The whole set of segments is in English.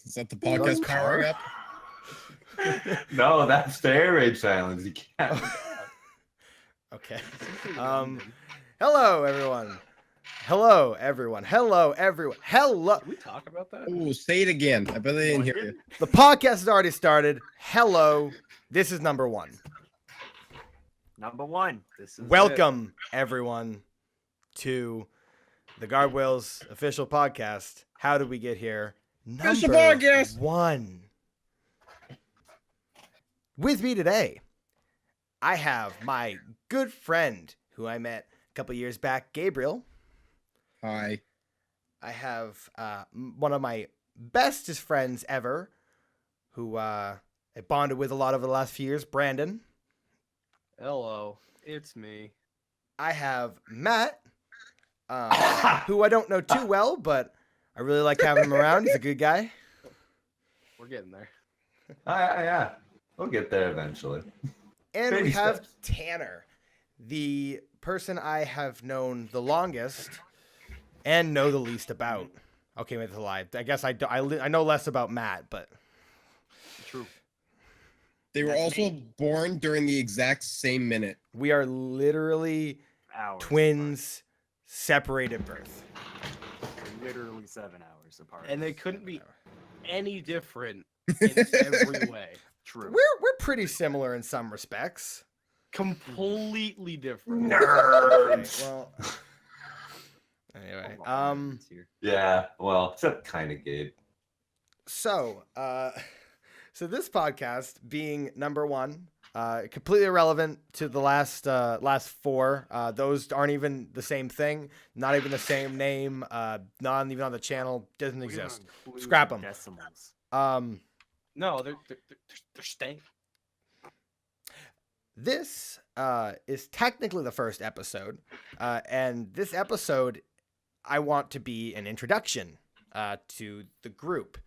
Is that the podcast powering up? No, that's the air raid silence. You can't. Okay. Hello, everyone. Hello, everyone. Hello, everyone. Hello. Did we talk about that? Oh, say it again. I bet they didn't hear you. The podcast has already started. Hello. This is number one. Number one. This is Welcome, everyone, to the Guardrails official podcast. How did we get here? Official Number podcast. one. With me today, I have my good friend who I met a couple years back, Gabriel. Hi. I have one of my bestest friends ever, who I bonded with a lot over the last few years, Brandon. Hello, it's me. I have Matt, who I don't know too well, but I really like having him around. He's a good guy. We're getting there. Yeah, we'll get there eventually. And we Baby have steps. Tanner, the person I have known the longest and know the least about. Okay, wait, that's a lie. I guess I know less about Matt, but True. They were That's also me. born during the exact same minute. we are literally Hours twins separated birth. apart. Literally 7 hours apart. And they couldn't be any different in every way. True. We're pretty similar in some respects. Completely different. Okay, well, anyway, Yeah, well, except kind of Gabe. so this podcast being number one, completely irrelevant to the last four. Those aren't even the same thing. Not even the same name. Not even on the channel. Doesn't We're gonna exist. include Scrap the 'em. Decimals. No, they're staying. This is technically the first episode, and this episode I want to be an introduction to the group.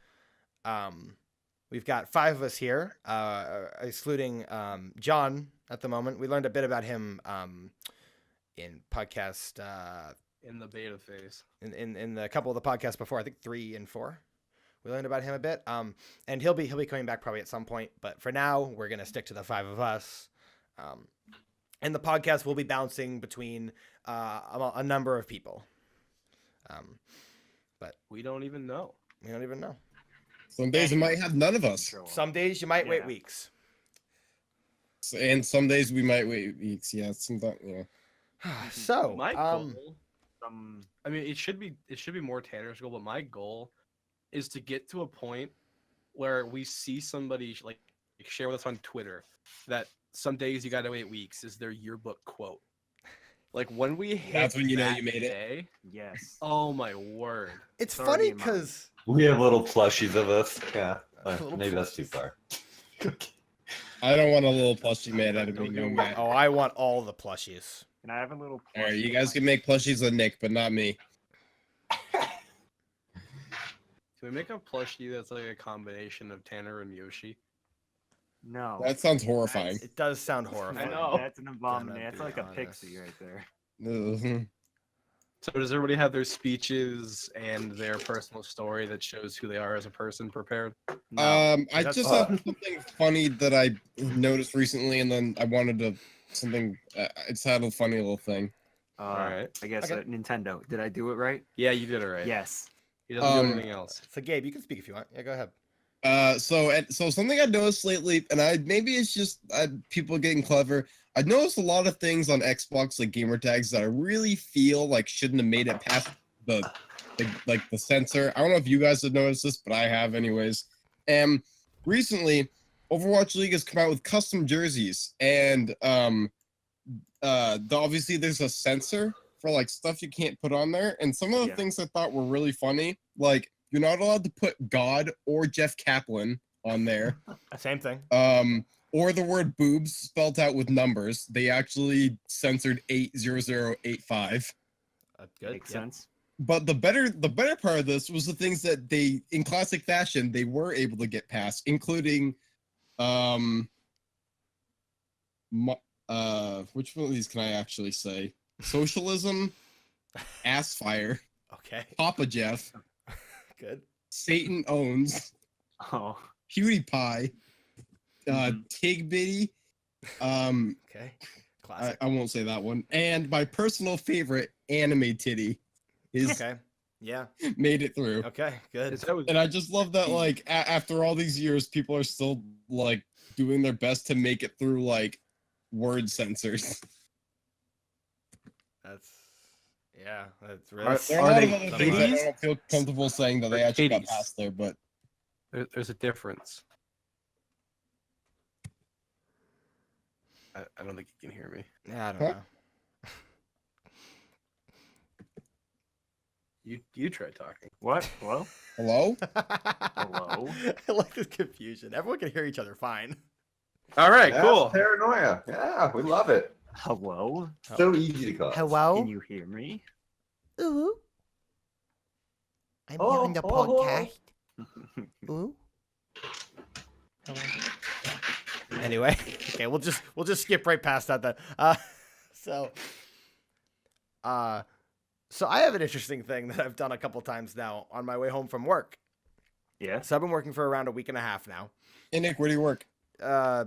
We've got 5 of us here, excluding John at the moment. We learned a bit about him in podcast In the beta phase. in the couple of the podcasts before. I think 3 and 4. We learned about him a bit, and he'll be coming back probably at some point. But for now, we're gonna stick to the 5 of us. And the podcast will be bouncing between a number of people. But We don't even know. we don't even know. Some days we might have none of us. Show up. Some days you might wait Yeah. weeks. And some days we might wait weeks. Yeah, sometimes, yeah. So, My goal. Some I mean, it should be more Tanner's goal, but my goal is to get to a point where we see somebody like share with us on Twitter that some days you gotta wait weeks is their yearbook quote. Like when we hit That's when you know that you made it. day, yes. oh my word. it's It's already funny in mind. because We have little plushies of us. Yeah, Little maybe that's too plushies. far. I don't want a little plushie made out of me. Don't No do man. oh, I want all the plushies. And I have a little. All right, you plushie guys can make plushies with Nick, but not me. Can we make a plushie that's like a combination of Tanner and Yoshi? No. That sounds horrifying. It does sound I horrifying. know. That's an abomination. That's be like a honest. pixie right there. Ugh. So does everybody have their speeches and their personal story that shows who they are as a person prepared? No. I That's- just have something funny that I noticed recently, and then I wanted to something. It's had a funny little thing. Alright. I guess Okay. Nintendo. Did I do it right? Yeah, you did it right. Yes. He doesn't do Um, anything else. So, Gabe, you can speak if you want. Yeah, go ahead. So something I noticed lately, and maybe it's just people getting clever. I noticed a lot of things on Xbox, like gamer tags, that I really feel like shouldn't have made it past the censor. I don't know if you guys have noticed this, but I have, anyways. And recently, Overwatch League has come out with custom jerseys, and obviously there's a censor for like stuff you can't put on there, and some of the Yeah. things I thought were really funny, like you're not allowed to put God or Jeff Kaplan on there. Same thing. Or the word boobs spelled out with numbers. They actually censored 80085. Good. Makes yeah. sense. But the better part of this was the things that they, in classic fashion, they were able to get past, including which one of these can I actually say? Socialism, ass fire, Okay. Papa Jeff, Good. Satan owns, Oh, PewDiePie, Mhm. Tigbitty, Okay. Classic. I won't say that one, and my personal favorite, Anime Titty, is Okay. Yeah. made it through. Okay. Good. Is that was And I just love that, like, after all these years, people are still, like, doing their best to make it through, like, word censors. That's that's Are- really. There are a lot they of other things that I kitties? don't feel comfortable saying that they Or actually got kitties? past there, but there's a difference. I don't think you can hear me. Yeah, I don't Huh? know. You try talking. what? Hello? hello? Hello? I like this confusion. Everyone can hear each other fine. All right, That's cool. paranoia. Yeah, we love it. Hello? So easy to cause. Can you hear me? Ooh. I'm Oh, hearing the oh, podcast. Ooh. Anyway, okay, we'll just skip right past that then. So I have an interesting thing that I've done a couple times now on my way home from work. Yes. So I've been working for around a week and a half now. Hey, Nick, where do you work? I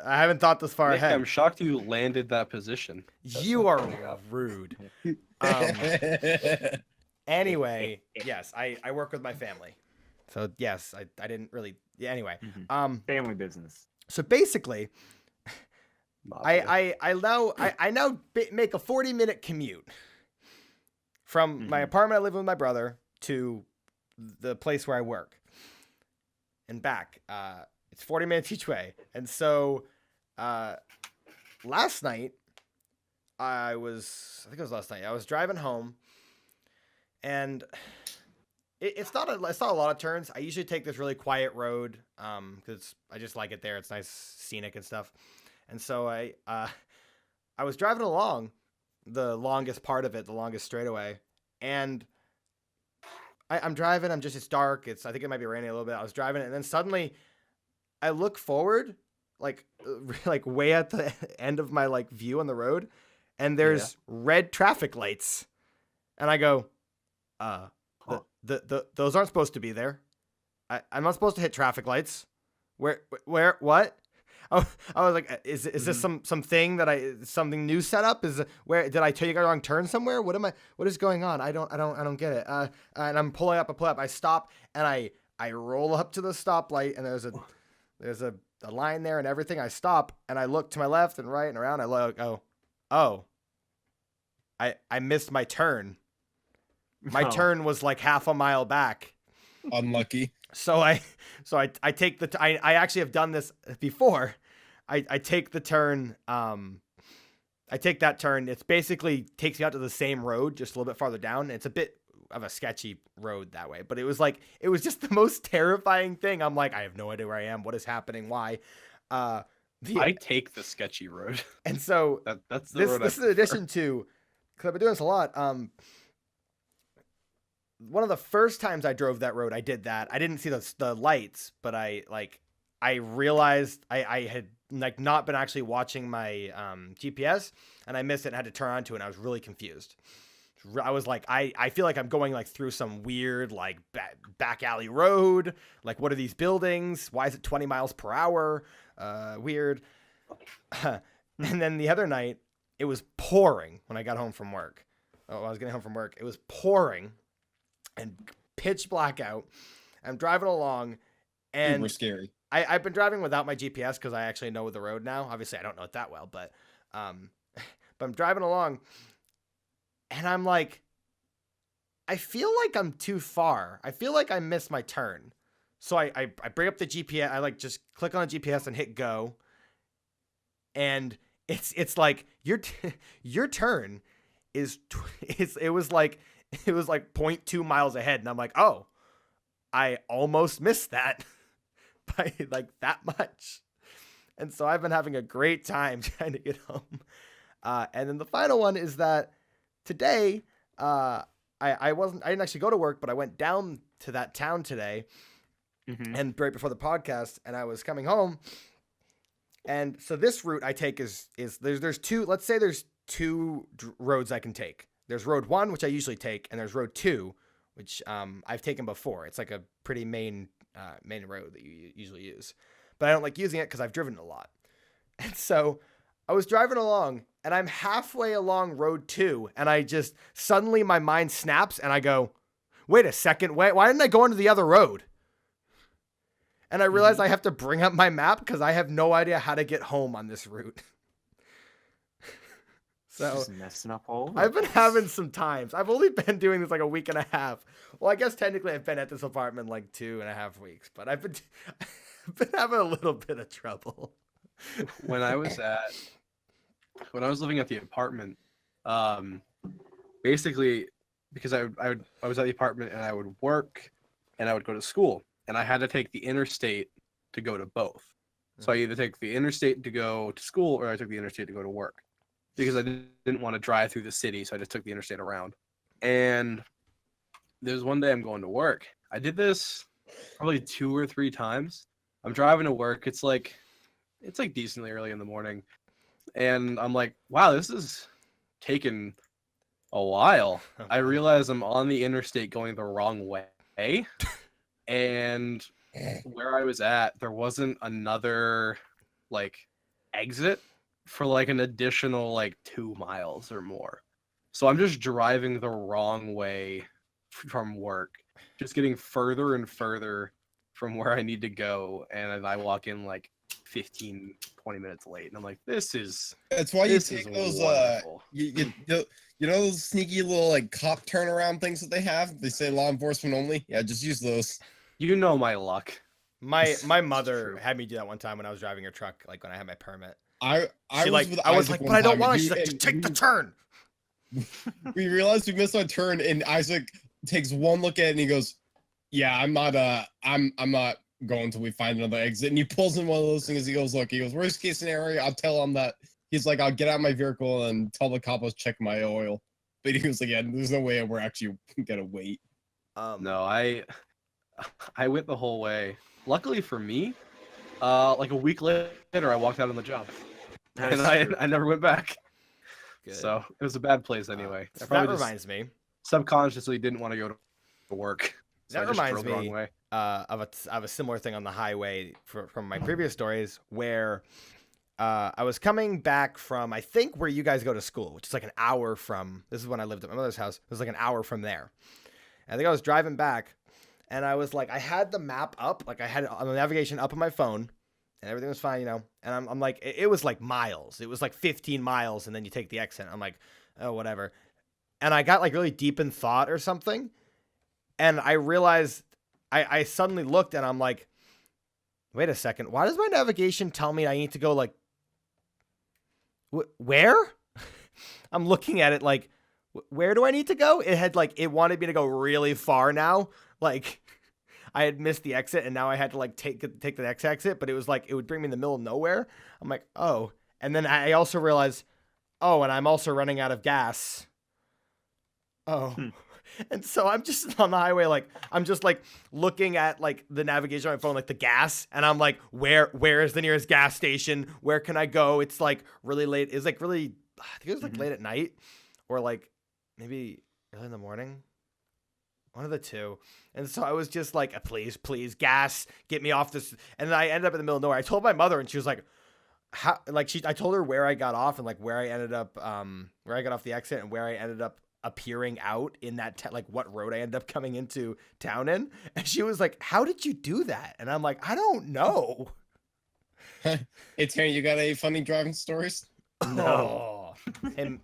haven't thought this far Nick, ahead. I'm shocked you landed that position. You are rude. Anyway, yes, I work with my family. So yes, I didn't really. Yeah. Anyway, Mhm. Family business. so basically, Mafia. I now make a 40-minute commute from my Mhm. apartment I live with my brother to the place where I work and back. It's 40 minutes each way. And so last night I think it was last night. I was driving home and it's not a lot of turns. I usually take this really quiet road because I just like it there. It's nice, scenic and stuff. And so I was driving along the longest part of it, the longest straightaway, and I'm driving. It's dark. I think it might be raining a little bit. I was driving, and then suddenly I look forward, like way at the end of my like view on the road, and there's red traffic lights, and I go, those aren't supposed to be there. I'm not supposed to hit traffic lights. Where, what? I was like, is this something that something new set up? Where did I take a wrong turn somewhere? What is going on? I don't get it. And I'm pulling up. I stop and I roll up to the stoplight and there's a line there and everything. I stop and I look to my left and right and around. I look, oh, I missed my turn. My Oh. turn was like half a mile back. Unlucky. So I take I actually have done this before. I take the turn. I take that turn. It's basically takes me out to the same road, just a little bit farther down. It's a bit of a sketchy road that way, but it was just the most terrifying thing. I'm like, I have no idea where I am. What is happening? Why? I take the sketchy road. And so That's the road. this is in addition to, because I've been doing this a lot. One of the first times I drove that road, I did that. I didn't see the lights, but I realized I had not been actually watching my GPS, and I missed it and had to turn onto it, and I was really confused. I was like, I feel like I'm going like through some weird like back alley road. Like, what are these buildings? Why is it 20 miles per hour? Weird. And then the other night, it was pouring when I got home from work. Oh, I was getting home from work. It was pouring and pitch black out. I'm driving along, and Super scary. I've been driving without my GPS because I actually know the road now. Obviously, I don't know it that well, but I'm driving along, and I'm like, I feel like I'm too far. I feel like I missed my turn. So I bring up the GPS. I like just click on the GPS and hit go, and it's like your turn is it was like 0.2 miles ahead, and I'm like, oh, I almost missed that by like that much. And so I've been having a great time trying to get home. And then the final one is that today, I didn't actually go to work, but I went down to that town today, and right before the podcast, and I was coming home. And so this route I take is there's two. Let's say there's two roads I can take. There's road 1, which I usually take, and there's road 2, which I've taken before. It's like a pretty main road that you usually use, but I don't like using it because I've driven it a lot. And so I was driving along, and I'm halfway along road 2, and I just suddenly my mind snaps, and I go, "Wait a second, why didn't I go onto the other road?" And I realized I have to bring up my map because I have no idea how to get home on this route. So Just messing up all over I've the been place. having some times. I've only been doing this like a week and a half. Well, I guess technically I've been at this apartment like 2.5 weeks, but I've been having a little bit of trouble. When I was living at the apartment, basically because I was at the apartment and I would work and I would go to school, and I had to take the interstate to go to both. So I either take the interstate to go to school or I took the interstate to go to work, because I didn't want to drive through the city, so I just took the interstate around. And there's one day I'm going to work. I did this probably 2 or 3 times. I'm driving to work. It's like decently early in the morning, and I'm like, wow, this is taking a while. I realize I'm on the interstate going the wrong way, and where I was at, there wasn't another like exit for like an additional like 2 miles or more. So I'm just driving the wrong way from work, just getting further and further from where I need to go, and I walk in like 15, 20 minutes late, and I'm like, this is That's why you this is take those wonderful. you know those sneaky little like cop turnaround things that they have? They say law enforcement only. Yeah, just use those. You know my luck. My mother true. had me do that one time when I was driving her truck, like when I had my permit. I She was with I was Isaac like, one but I don't time, want and to. She's like, just take the turn. we realized we missed our turn, and Isaac takes one look at it and he goes, "Yeah, I'm not going until we find another exit." And he pulls in one of those things. He goes, "Worst case scenario, I'll tell him that." He's like, "I'll get out of my vehicle and tell the cop I was checking my oil." But he was like, "Yeah, there's no way we're actually gonna wait." No, I went the whole way. Luckily for me, like a week later, I walked out on the job, That and is true. I never went back. Good. So it was a bad place anyway. I That probably just reminds me. subconsciously didn't want to go to work. So That I just reminds drove the wrong me way. of a similar thing on the highway from my previous stories, where I was coming back from, I think, where you guys go to school, which is like an hour from. This is when I lived at my mother's house. It was like an hour from there. And I think I was driving back, and I was like, I had the map up, like I had it on the navigation up on my phone, and everything was fine, you know. And I'm like, it was like miles. It was like 15 miles, and then you take the exit. I'm like, oh, whatever. And I got like really deep in thought or something, and I realized I suddenly looked, and I'm like, wait a second, why does my navigation tell me I need to go like where? I'm looking at it like, where do I need to go? It had like, it wanted me to go really far now. Like I had missed the exit, and now I had to like take the next exit, but it was like, it would bring me in the middle of nowhere. I'm like, oh. And then I also realized, oh, and I'm also running out of gas. Oh. And so I'm just on the highway, like I'm just like looking at like the navigation on my phone, like the gas, and I'm like, where is the nearest gas station? Where can I go? It's like really late. It's like really, I think it was like late at night, or like maybe early in the morning. One of the two. And so I was just like, please, gas, get me off this. And then I ended up in the middle of nowhere. I told my mother, and she was like, how? Like I told her where I got off, and like where I ended up, where I got off the exit, and where I ended up appearing out in that like what road I ended up coming into town in. And she was like, how did you do that? And I'm like, I don't know. Hey Tanner, you got any funny driving stories? No. And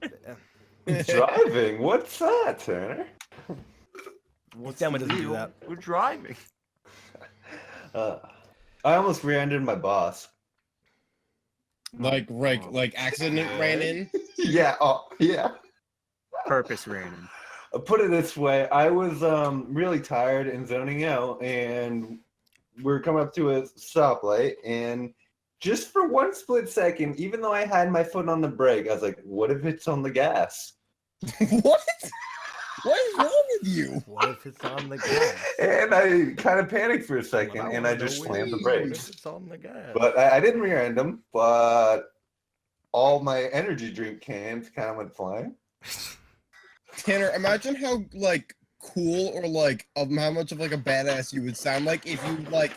Driving? What's that, Tanner? What's Emma the doesn't do deal that. with driving? I almost rear-ended my boss. Like accident ran in? Yeah, yeah. Purpose random. I'll put it this way. I was really tired and zoning out, and we're coming up to a stoplight, and just for one split second, even though I had my foot on the brake, I was like, what if it's on the gas? What? What is wrong with you? what if it's on the gas? And I kind of panicked for a second, Well, and I wanna just know slammed the what if brakes. it's on the gas. But I didn't rear end him, but all my energy drink cans kind of went flying. Tanner, imagine how like cool or like of how much of like a badass you would sound like if you like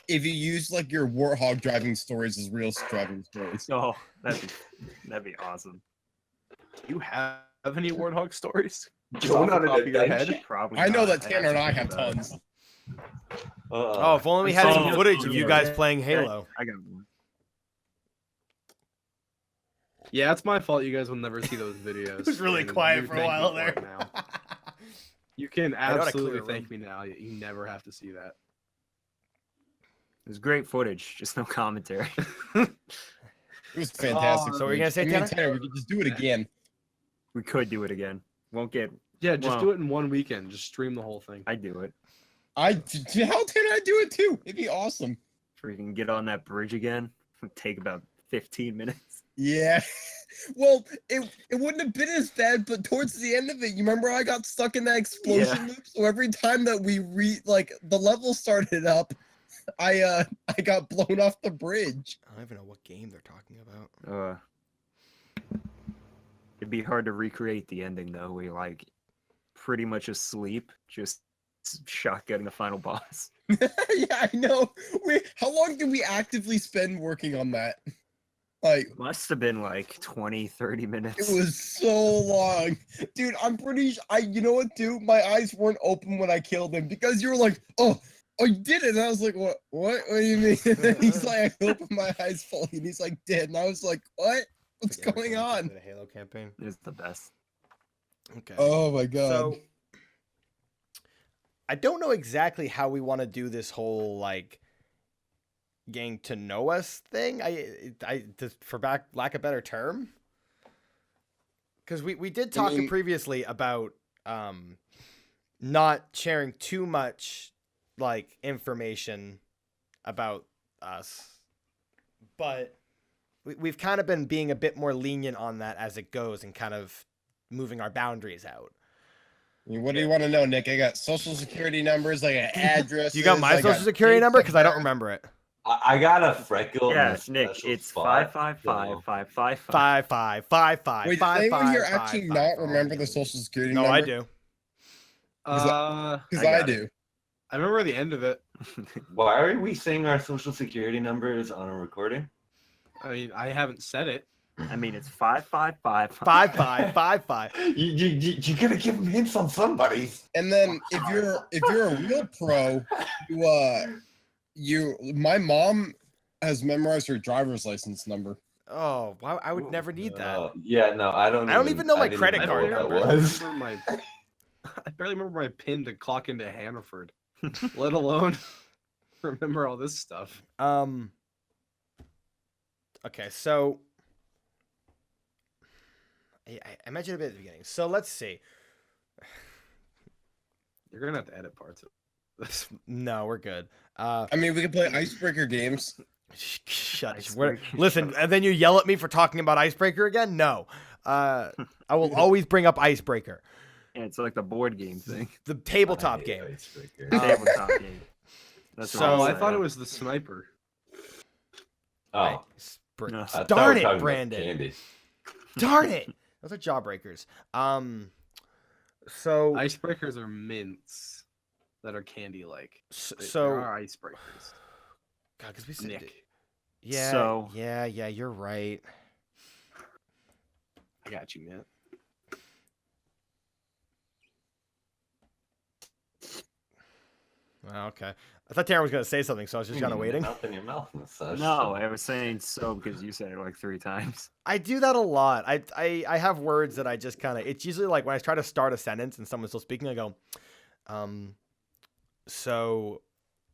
if you used like your warthog driving stories as real driving stories. Oh, that'd be awesome. Do you have any Warthog stories? Just Going off on the an top of your head? adventure? Probably. I know not. that Tanner and I have to think about it. tons. Oh, if only we had Oh, some footage of yeah. you guys playing Halo. I got one. Yeah, it's my fault. You guys will never see those videos. It was really and quiet you for a thank me while for there. it now. You can I know how to clear absolutely a thank me now. You never have to see that. It was great footage, just no commentary. It was fantastic. So what were you gonna say, Me and Tanner? Tanner, we could just do it again. We could do it again. Won't get. Yeah, just Wow. do it in one weekend. Just stream the whole thing. I do it. How Tanner I do it too? It'd be awesome. Freaking get on that bridge again. It'd take about 15 minutes. Yeah. Well, it wouldn't have been as bad, but towards the end of it, you remember I got stuck in that explosion loop. So every time that we the level started up, I got blown off the bridge. I don't even know what game they're talking about. It'd be hard to recreate the ending though. We like pretty much asleep, just shotgunning the final boss. Yeah, I know. How long did we actively spend working on that? Like, Must have been like 20, 30 minutes. it was so long. Dude, I'm pretty you know what, dude? My eyes weren't open when I killed him because you were like, oh, you did it. And I was like, what? What do you mean? And then he's like, I opened my eyes fully and he's like, dead. And I was like, what? What's Forget going everything on? for The Halo campaign. It's the best. Okay. Oh my god. So I don't know exactly how we want to do this whole like getting to know us thing. I just for lack of a better term, because we did talk mean- previously about not sharing too much like information about us, but we've kind of been being a bit more lenient on that as it goes and kind of moving our boundaries out. What do you want to know, Nick? I got social security numbers, I got addresses. You got my I got social security dates number? of Because I don't birth. remember it. I got a freckle. in a Yes, Nick, special it's spot, 555 so- 555. Wait, does anyone here actually not remember the social security No, number? I do. Because I I got do. I remember the end of it. Why are we saying our social security numbers on a recording? I mean, I haven't said it. I mean, it's 555 5555. You gotta give them hints on somebody. And then if you're a real pro, my mom has memorized her driver's license number. Oh, wow, I would never need that. Yeah, no, I don't. I don't even know my didn't credit know card what that number. was. I barely remember my pin to clock into Hannaford, let alone remember all this stuff. Okay, so I mentioned a bit at the beginning. So let's see. You're gonna have to edit parts of this. No, we're good. I mean, we can play icebreaker games. Shut. Icebreaker. Listen, and then you yell at me for talking about Icebreaker again? No. I will always bring up Icebreaker, Yeah, it's like the board game thing. the tabletop game. Icebreaker. Tabletop game. That's So- what Oh, I'm I thought saying. it was the sniper. Oh, No. I thought Darn we were it, talking about Brandon. candy. Darn it. Those are jawbreakers. So Icebreakers are mints that are candy-like. There so are icebreakers. God, because we said Nick, yeah, So- yeah, you're right. I got you, man. Well, okay. I thought Taryn was gonna say something, so I was just kind of waiting. Mouth in your mouth and such. No, I was saying so because you said it like 3 times. I do that a lot. I have words that I just kind of. It's usually like when I try to start a sentence and someone's still speaking, I go, so,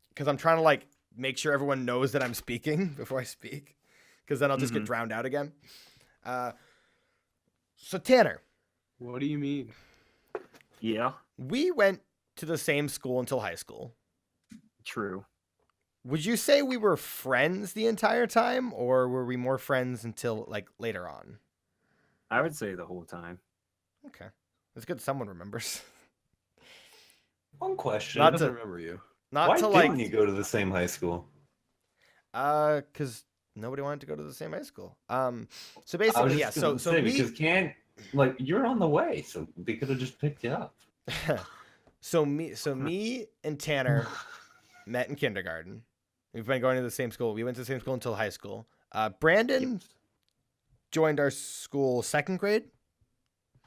because I'm trying to like make sure everyone knows that I'm speaking before I speak, because then I'll just get drowned out again. So Tanner, What do you mean? Yeah, we went to the same school until high school. true. Would you say we were friends the entire time, or were we more friends until like later on? I would say the whole time. Okay, it's good someone remembers. One question. I Not doesn't to- remember you. Not Why to didn't like, you go to the same high school? because nobody wanted to go to the same high school. So I was basically, just yeah. gonna So say, we, because you're on the way, so they could have just picked you up. me and Tanner met in kindergarten. We've been going to the same school. We went to the same school until high school. Brandon joined our school 2nd grade.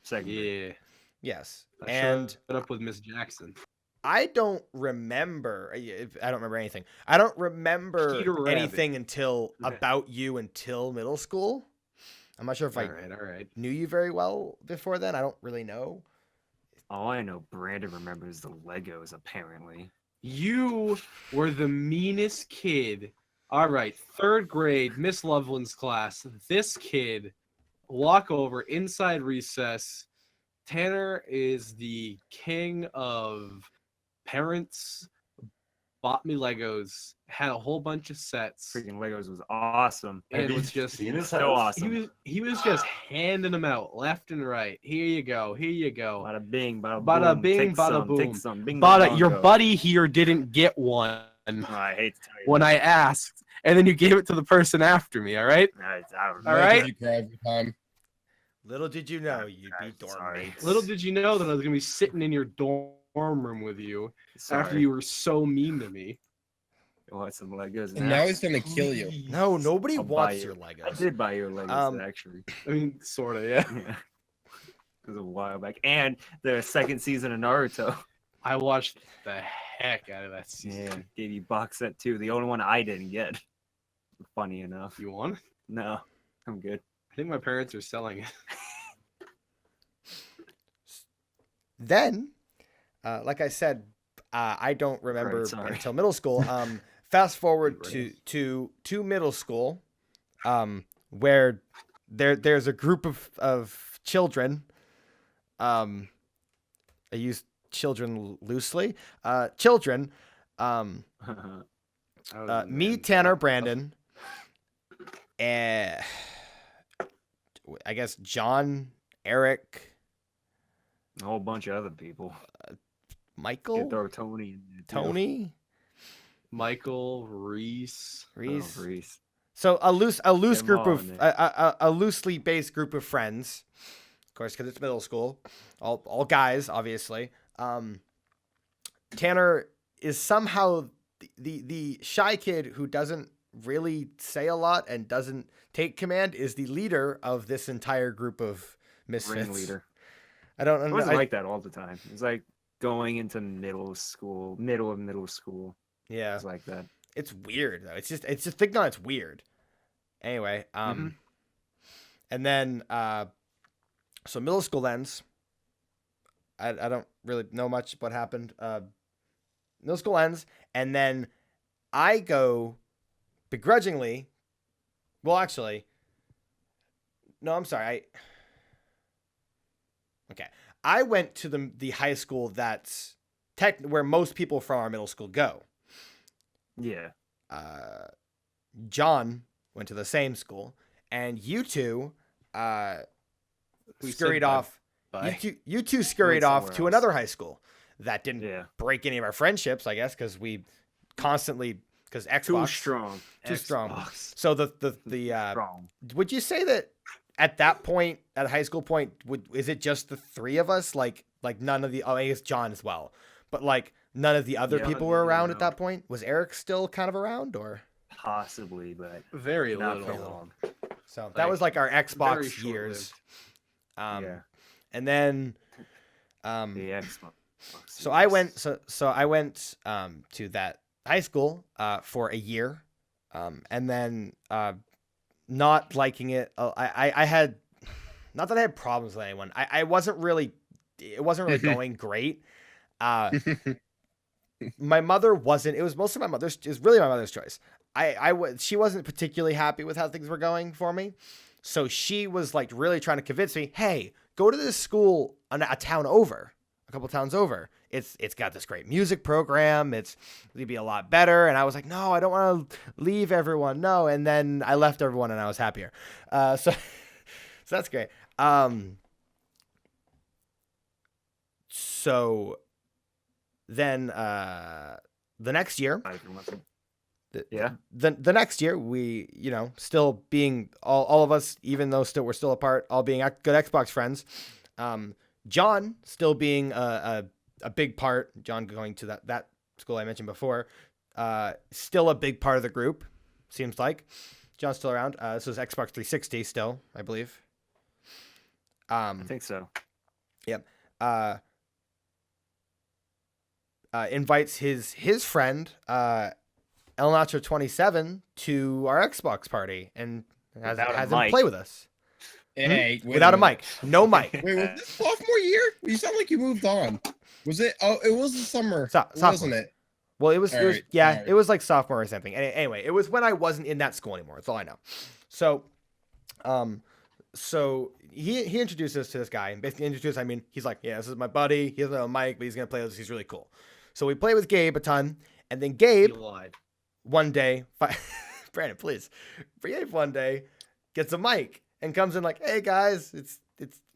Second. Yeah. Yes, I and showed up with Miss Jackson. I don't remember. I don't remember anything. I don't remember Peter Rabbit. anything until about you until middle school. I'm not sure if All I right. knew you very well before then. I don't really know. All I know, Brandon remembers the Legos, apparently. You were the meanest kid. All right, 3rd grade, Miss Loveland's class. This kid, walk over inside recess. Tanner is the king of parents. Bought me Legos. Had a whole bunch of sets. Freaking Legos was awesome. And it was just seen his so house? awesome. he was just handing them out left and right. Here you go. Here you go. Bada bing, bada, Bada boom, bing, take bada some, boom. Take some, bing, But your bongo. buddy here didn't get one Oh, I hate to tell you. when I asked, and then you gave it to the person after me. All right. I don't All know. right. You cry every time. Little did you know you'd be I'm dorm sorry. mates. Little did you know that I was gonna be sitting in your dorm room with you after Sorry. you were so mean to me. You want some Legos And now he's gonna kill you. No, nobody I'll buy wants you. your I Legos. did buy your Legos, actually. I mean, sort of, yeah. Yeah. It was a while back. And the 2nd season of Naruto. I watched the heck out of that season. Yeah, gave you box set too. The only one I didn't get. Funny enough. You want? No, I'm good. I think my parents are selling it. Then, like I said, I don't remember Right, sorry. until middle school. Fast forward Right. to middle school, where there's a group of children. I use children loosely. Children. Me, Tanner, Brandon, and I guess John, Eric, A whole bunch of other people. You Michael, could throw Tony in there, too. Tony, Michael, Reese. Reese. Oh, Reese. So a loose Get 'em group all of in there. a loosely based group of friends, of course, because it's middle school, all guys, obviously. Tanner is somehow the shy kid who doesn't really say a lot and doesn't take command, is the leader of this entire group of misfits. Ringleader. I don't It know. wasn't like that all the time. It was like going into middle of middle school. It Yeah, was like that. it's weird though. It's just think on it's weird. Anyway, Mhm. and then so middle school ends. I don't really know much what happened. Middle school ends, and then I go begrudgingly. Well, actually, no, I'm sorry. I went to the high school that's where most people from our middle school go. Yeah. John went to the same school, and you two We said scurried off. Bye. You two scurried Went off somewhere to else. another high school that didn't Yeah. break any of our friendships, I guess, because we constantly because Xbox Too strong. Too strong. Xbox. So the Strong. would you say that at that point, at high school point, is it just the three of us? Like none of the I guess John as well, but like none of the other Yeah, people none were of them around at that around. point? Was Eric still kind of around, or Possibly, but Very not little. for long. so that was like our Very Xbox short-lived. years. Yeah. And then The Xbox. so I went to that high school for a year, and then not liking it. I had, not that I had problems with anyone. It wasn't really going great. My mother wasn't. It was mostly my mother's. It was really my mother's choice. She wasn't particularly happy with how things were going for me, so she was like really trying to convince me, hey, go to this school a couple towns over. It's got this great music program. It's gonna be a lot better. And I was like, no, I don't want to leave everyone. No. And then I left everyone and I was happier. So that's great. So then the next year, Yeah. the next year, we, still being all of us, even though we're still apart, all being good Xbox friends. John still being a a big part. John going to that school I mentioned before, still a big part of the group. Seems like John's still around. This was Xbox 360 still, I believe. I think so. Yep. Invites his friend Elnacho27 to our Xbox party and has him mic. play with us. Hey, wait Without a minute. mic. No mic. Wait, was this sophomore year? You sound like you moved on. Was it? Oh, it was the summer, Sophomore. wasn't it? Well, it was, All right, yeah, all right. it was like sophomore or something. Anyway, it was when I wasn't in that school anymore. That's all I know. So, so he introduced us to this guy, and basically introduced. I mean, he's like, yeah, this is my buddy. He doesn't have a mic, but he's gonna play with us. He's really cool. So we play with Gabe a ton, and then Gabe You lied. one day, Brandon, please, Gabe one day gets a mic and comes in like, hey guys, it's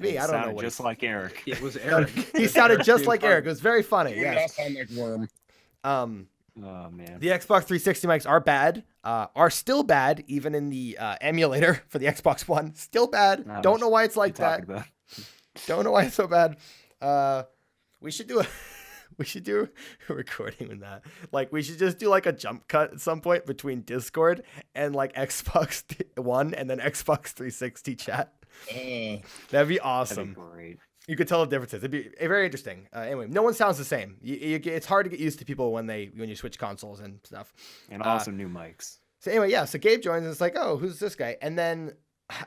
me. It I don't know sounded what just like Eric. It was Eric. he sounded just like Eric. It was very funny. You not Yes. sound like Worm. Oh man. The Xbox 360 mics are bad, are still bad, even in the emulator for the Xbox One. Still bad. No, Don't know why it's like that. Talking about. Don't know why it's so bad. We should do a recording with that. Like, we should just do like a jump cut at some point between Discord and like Xbox One and then Xbox 360 chat. That'd be That'd be awesome. great. You could tell the differences. It'd be very interesting. Anyway, no one sounds the same. It's hard to get used to people when you switch consoles and stuff. And also new mics. So anyway, yeah. So Gabe joins and it's like, oh, who's this guy? And then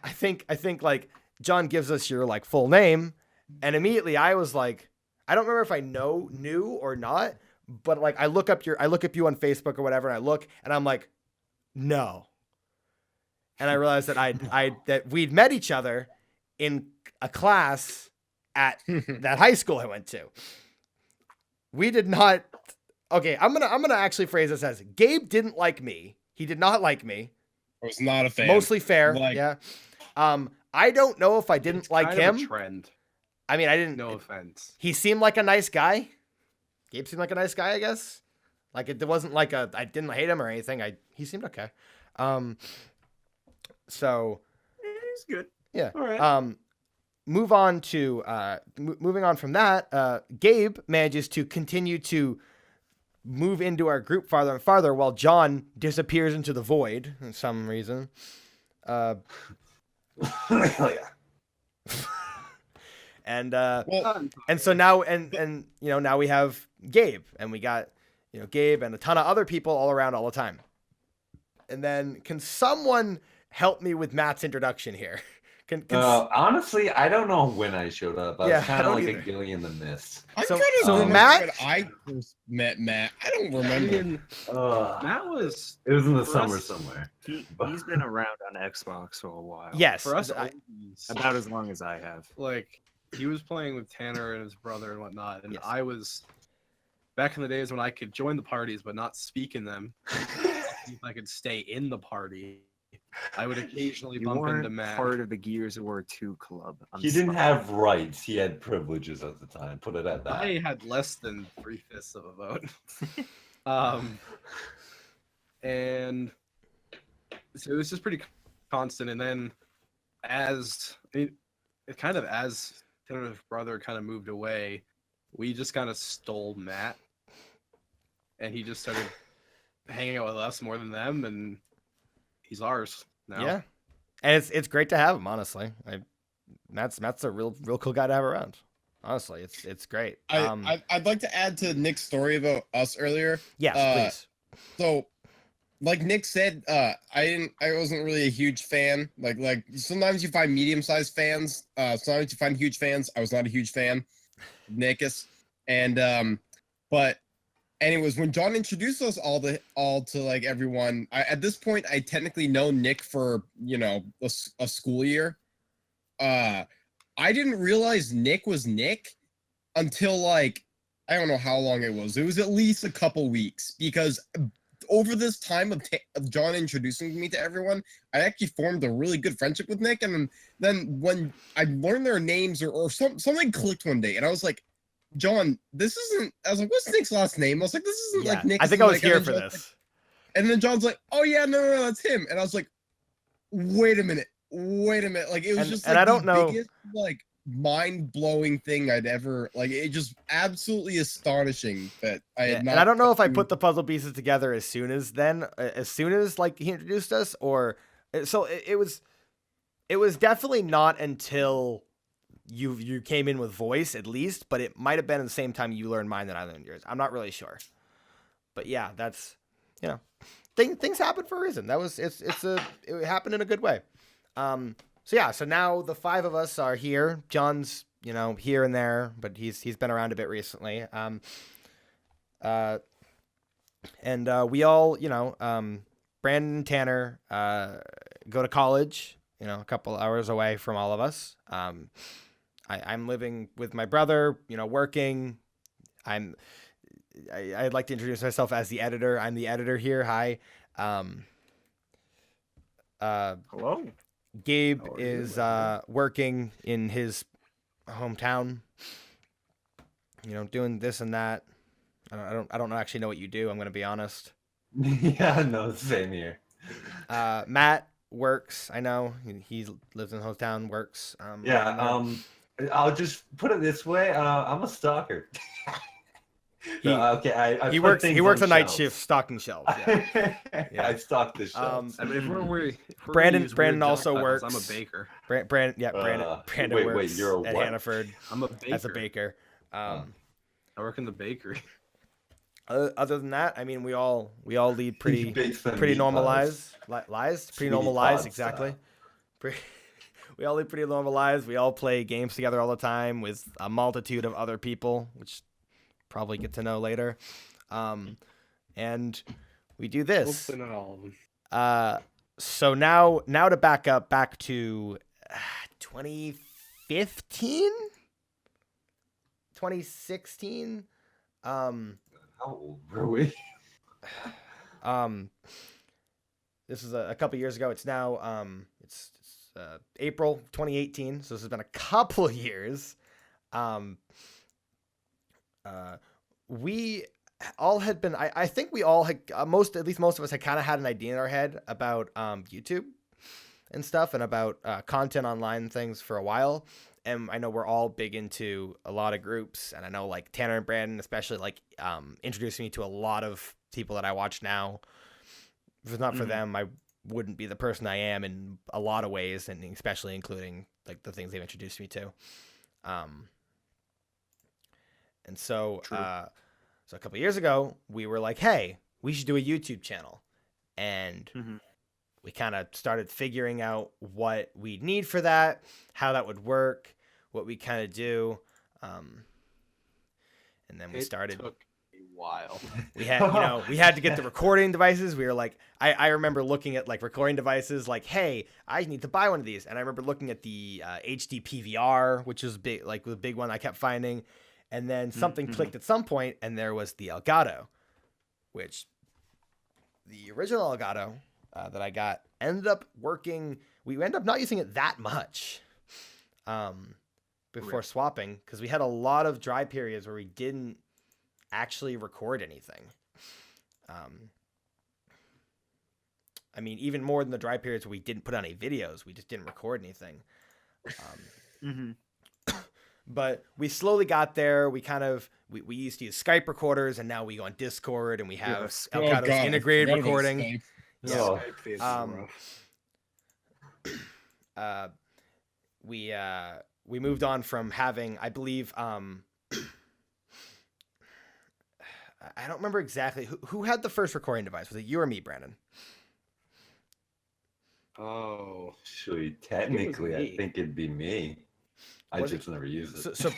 I think like John gives us your like full name, and immediately I was like, I don't remember if I knew or not, but like I look up you on Facebook or whatever, and I look and I'm like, no. And I realized that that we'd met each other in a class at that high school I went to. We did not. Okay, I'm gonna actually phrase this as Gabe didn't like me. He did not like me. I was not a fan. Mostly fair. Like- yeah. I don't know if I didn't It's like kind of a him. trend. I mean, I didn't. No offense. He seemed like a nice guy. Gabe seemed like a nice guy, I guess. Like it wasn't like I didn't hate him or anything. He seemed okay. So He's good. yeah. All right. Moving on from that, Gabe manages to continue to move into our group farther and farther while John disappears into the void for some reason. Hell yeah. And Well, and so now now we have Gabe, and we got Gabe and a ton of other people all around all the time. And then can someone help me with Matt's introduction here? Honestly, I don't know when I showed up. I Yeah, was kind I don't of like either. a Gilly in the mist. I'm So- trying to so remember Matt- when I first met Matt. I don't remember. Ian, Uh, Matt was it was in the For summer us- somewhere. He's been around on Xbox for a while. Yes, for us I- oldies, About as long as I have. like he was playing with Tanner and his brother and whatnot, and Yes. I was back in the days when I could join the parties but not speak in them. If I could stay in the party, I would occasionally You bump into weren't Matt. part of the Gears of War 2 club. I'm He didn't sorry. have rights. He had privileges at the time. Put it at that. I had less than 3/5 of a vote. And so it was just pretty constant. And then as Tanner's brother kind of moved away, we just kind of stole Matt, and he just started hanging out with us more than them, and he's ours now. Yeah, and it's great to have him. Honestly, Matt's a real cool guy to have around. Honestly, it's great. I'd like to add to Nick's story about us earlier. Yes, please. So, like Nick said, I wasn't really a huge fan. Like sometimes you find medium-sized fans. Sometimes you find huge fans. I was not a huge fan of Nickus. And but anyways, when John introduced us all to like everyone, at this point I technically know Nick for a school year. I didn't realize Nick was Nick until like I don't know how long it was. It was at least a couple weeks, because over this time of John introducing me to everyone, I actually formed a really good friendship with Nick. And then when I learned their names or something clicked one day, and I was like, John, this isn't. I was like, what's Nick's last name? I was like, this isn't Yeah, like Nick. I think I was here and for then John's this. like- and then John's like, oh yeah, no, that's him. And I was like, wait a minute. Like it was And- just and like I don't the know- biggest like mind-blowing thing I'd ever like. It just absolutely astonishing that I Yeah, had and not. I don't know if I seen- put the puzzle pieces together as soon as like he introduced us, or so it was. It was definitely not until you came in with voice, at least, but it might have been at the same time you learned mine that I learned yours. I'm not really sure, but yeah, that's things happen for a reason. That was it happened in a good way. So now the five of us are here. John's here and there, but he's been around a bit recently. And we all Brandon and Tanner go to college. A couple hours away from all of us. I'm living with my brother, working. I'd like to introduce myself as the editor. I'm the editor here. Hi. Hello. Gabe How are you, is Brandon? working in his hometown. Doing this and that. I don't actually know what you do. I'm gonna be honest. Yeah, no, same here. Matt works. I know he lives in hometown. Works. Yeah, around there. I'll just put it this way. I'm a stalker. He- okay, I He put works. things He works on a night shelves. shift stocking shelves. Yeah. Yeah. I stock the shelves. I mean, if we're Brandon- gonna use Brandon weird job also titles, I'm works. a baker. Brandon wait, works you're a at what? Hannaford I'm a baker. as a baker. I work in the bakery. Other than that, I mean, we all lead pretty Bakes them pretty meat normal pies. lives. Pretty Sweetie normal lives, Todd exactly. style. We all lead pretty normal lives. We all play games together all the time with a multitude of other people, which probably get to know later. And we do this. Hopefully not all of them. So now to back to 2015, 2016. How old were we? This is a couple years ago. It's now it's April 2018. So this has been a couple of years. We all had been. I think we all had at least most of us had kind of had an idea in our head about YouTube and stuff, and about content online and things for a while. And I know we're all big into a lot of groups, and I know like Tanner and Brandon especially like introducing me to a lot of people that I watch now. If it's not for them, I wouldn't be the person I am in a lot of ways, and especially including like the things they've introduced me to. And so, so a couple of years ago, we were like, hey, we should do a YouTube channel. And we kind of started figuring out what we'd need for that, how that would work, what we kind of do. And then we started. It took a while. We had, we had to get the recording devices. We were like, I remember looking at like recording devices like, hey, I need to buy one of these. And I remember looking at the HD PVR, which was big, like the big one I kept finding. And then something clicked at some point, and there was the Elgato, which the original Elgato that I got ended up working. We ended up not using it that much before swapping, because we had a lot of dry periods where we didn't actually record anything. I mean, even more than the dry periods where we didn't put on any videos, we just didn't record anything. But we slowly got there. We kind of we used to use Skype recorders, and now we go on Discord, and we have Elgato's God, I integrated forgot about recording. Skype. Oh. We moved on from having, I believe, I don't remember exactly who had the first recording device. Was it you or me, Brandon? Oh, Actually, technically, I me. think it'd be me. I Was just never used it.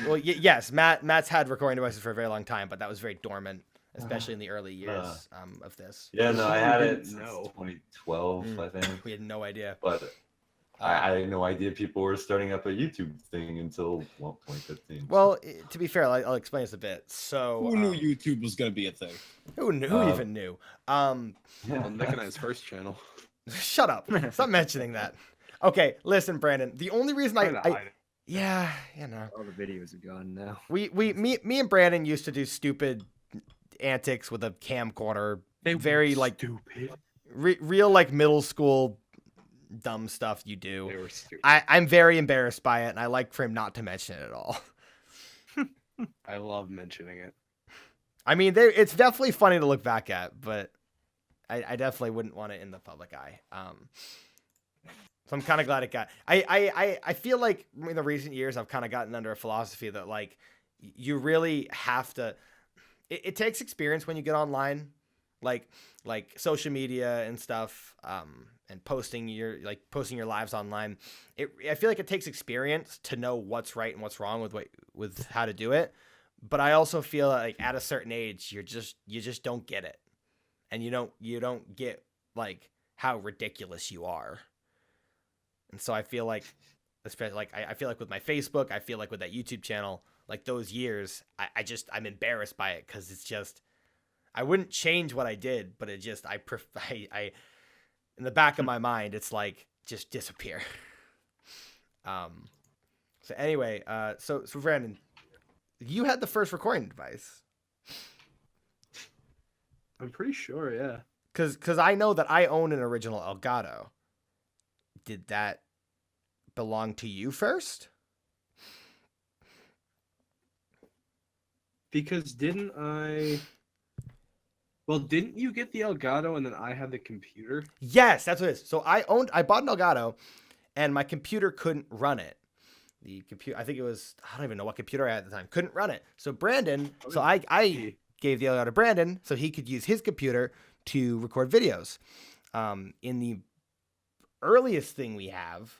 Well, yes, Matt's had recording devices for a very long time, but that was very dormant, especially in the early years of this. Yeah, no, I had it since No. 2012, I think. We had no idea. But I had no idea people were starting up a YouTube thing until 2015. Well, to be fair, I'll explain this a bit. So, Who knew YouTube was gonna be a thing? Who even knew? well, Nick and I's first channel. Shut up! Stop mentioning that. Okay, listen, Brandon. The only reason yeah, All the videos are gone now. me and Brandon used to do stupid antics with a camcorder. Very like stupid. real like middle school dumb stuff you do. They were stupid. I'm very embarrassed by it, and I like for him not to mention it at all. I love mentioning it. I mean, it's definitely funny to look back at, but I definitely wouldn't want it in the public eye. So I'm kind of glad it got. I feel like in the recent years I've kind of gotten under a philosophy that like you really have to. It takes experience when you get online, like social media and stuff, and posting your lives online. I feel like it takes experience to know what's right and what's wrong with how to do it. But I also feel like at a certain age, you just don't get it, and you don't get like how ridiculous you are. And so I feel like, especially like I feel like with my Facebook, I feel like with that YouTube channel, like those years, I'm embarrassed by it because it's just I wouldn't change what I did, but it just I in the back of my mind, it's like just disappear. So anyway, so Brandon, you had the first recording device. I'm pretty sure, yeah. Because I know that I own an original Elgato. Did that belong to you first? Because didn't you get the Elgato and then I had the computer? Yes, that's what it is. So I bought an Elgato, and my computer couldn't run it. The computer, I think it was, I don't even know what computer I had at the time, couldn't run it. So I gave the Elgato to Brandon so he could use his computer to record videos. In the earliest thing we have,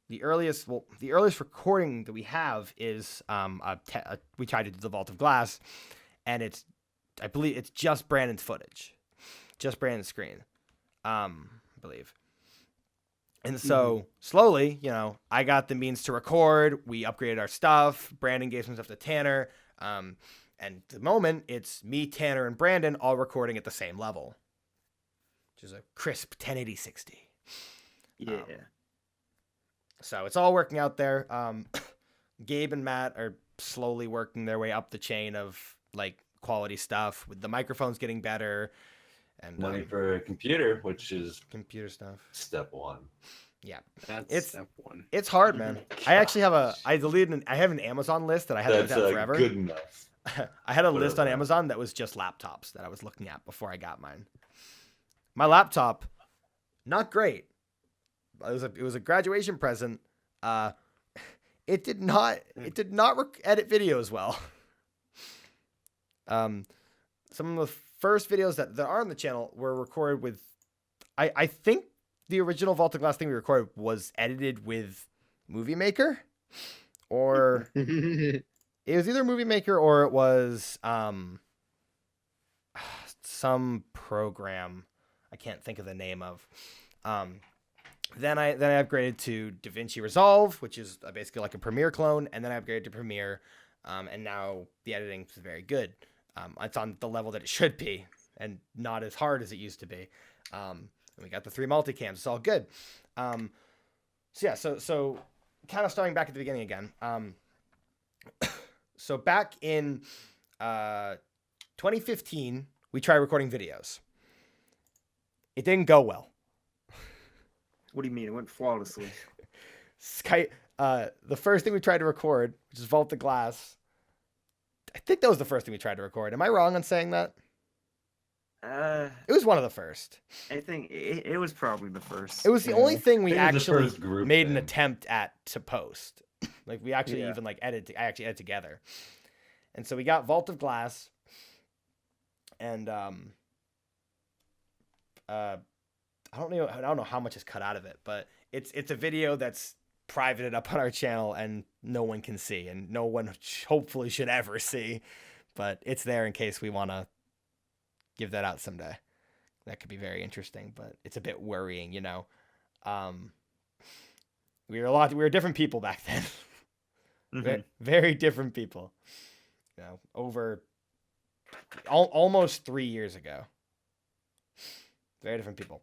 the earliest recording that we have is we tried to do the Vault of Glass, and I believe it's just Brandon's footage, just Brandon's screen, I believe. And so slowly, I got the means to record. We upgraded our stuff. Brandon gave some stuff to Tanner. And at the moment, it's me, Tanner, and Brandon all recording at the same level, which is a crisp 1080-60. Yeah. So it's all working out there. Gabe and Matt are slowly working their way up the chain of like quality stuff, with the microphones getting better. And Money for a computer, which is computer stuff. step one. Yeah, That's step one. It's hard, man. I actually have I have an Amazon list that I had That's looked at forever. good enough. I had a list on Whatever. Amazon that was just laptops that I was looking at before I got mine. My laptop, not great. It was a graduation present. It did not edit videos well. Some of the first videos that are on the channel were recorded with, I think the original Vault of Glass thing we recorded was edited with Movie Maker, or it was either Movie Maker or it was some program I can't think of the name of. Then I upgraded to DaVinci Resolve, which is basically like a Premiere clone, and then I upgraded to Premiere, and now the editing is very good. It's on the level that it should be, and not as hard as it used to be. And we got the 3 multicams. It's all good. So kind of starting back at the beginning again. So back in 2015, we tried recording videos. It didn't go well. What do you mean? It went flawlessly. The first thing we tried to record, which is Vault the Glass, I think that was the first thing we tried to record. Am I wrong on saying that? It was one of the first. I think it was probably the first. It was the only thing we I think it was the actually first group made an thing. attempt at to post. Like we actually Yeah. even like I actually edited together. And so we got Vault of Glass, and I don't know how much is cut out of it, but it's a video that's privated up on our channel and no one can see, and no one hopefully should ever see, but it's there in case we want to give that out someday. That could be very interesting, but it's a bit worrying, We were different people back then. Very different people. Over almost 3 years ago. Very different people.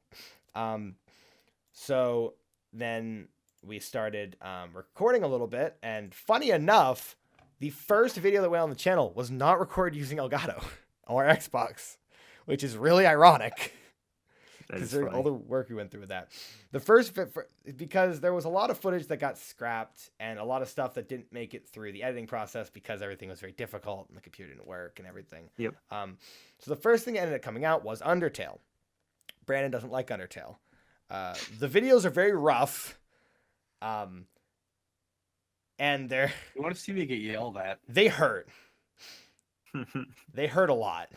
So then we started recording a little bit, and funny enough, the first video that went on the channel was not recorded using Elgato or Xbox, which is really ironic. That is Considering all funny. the work we went through with that. The first because there was a lot of footage that got scrapped and a lot of stuff that didn't make it through the editing process because everything was very difficult and the computer didn't work and everything. Yep. So the first thing that ended up coming out was Undertale. Brandon doesn't like Undertale. The videos are very rough. And You want to see me get yelled at? they hurt. They hurt a lot.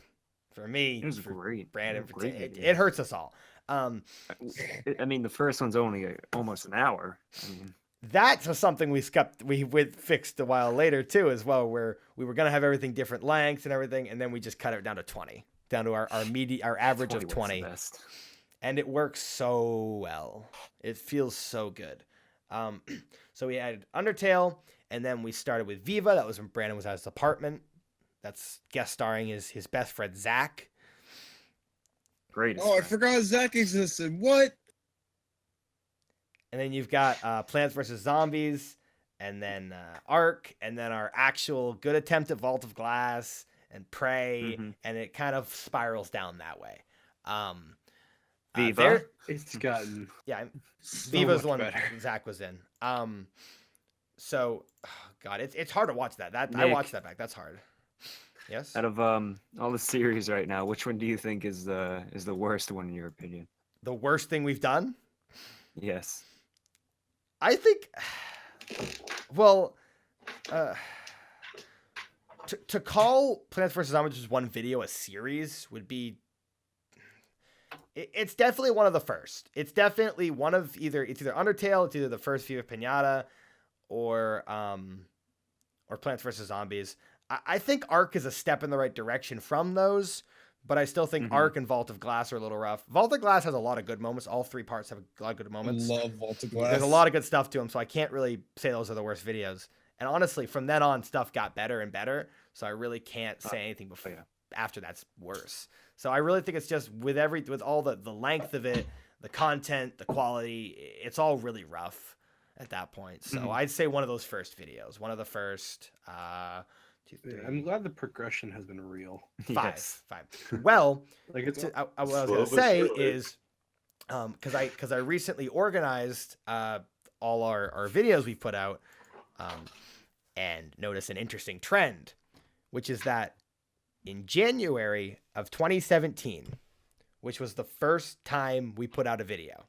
For me, It was for great. Brandon, Great it video. hurts us all. I mean, the first one's only almost an hour. I mean, That was something we fixed a while later too, as well, where we were gonna have everything different lengths and everything, and then we just cut it down to 20, down to our average of 20 works the 20, best. and it works so well. It feels so good. So we had Undertale, and then we started with Viva. That was when Brandon was at his apartment. That's guest starring his best friend Zach. Greatest. Oh, I friend. forgot Zach existed. What? And then you've got Plants vs. Zombies, and then Ark, and then our actual good attempt at Vault of Glass and Prey, Mhm. and it kind of spirals down that way. Viva? there- It's gotten yeah, so Viva's the much one better. Zach was in. So, God, it's hard to watch that. I Nick. watched that back. That's hard. Yes. Out of all the series right now, which one do you think is the worst one in your opinion? The worst thing we've done? Yes. I think, well, to call Plants vs. Zombies just one video a series would be. It's definitely one of the first. It's definitely one of either Undertale, it's either the first Viva Pinata, or Plants vs. Zombies. I think Ark is a step in the right direction from those, but I still think Mhm. Ark and Vault of Glass are a little rough. Vault of Glass has a lot of good moments. All three parts have a lot of good I moments. love Vault of Glass. There's a lot of good stuff to them, so I can't really say those are the worst videos. And honestly, from then on, stuff got better and better, so I really can't say anything before yeah. after that's worse. So I really think it's just with all the length of it, the content, the quality, it's all really rough at that point. So Mhm. I'd say one of those first videos, one of the first 2, 3, I'm glad the progression has been real. Yes. five. Well, Like it's what I was Slow gonna but say surely. is, because I recently organized all our videos we put out, and noticed an interesting trend, which is that in January of 2017, which was the first time we put out a video,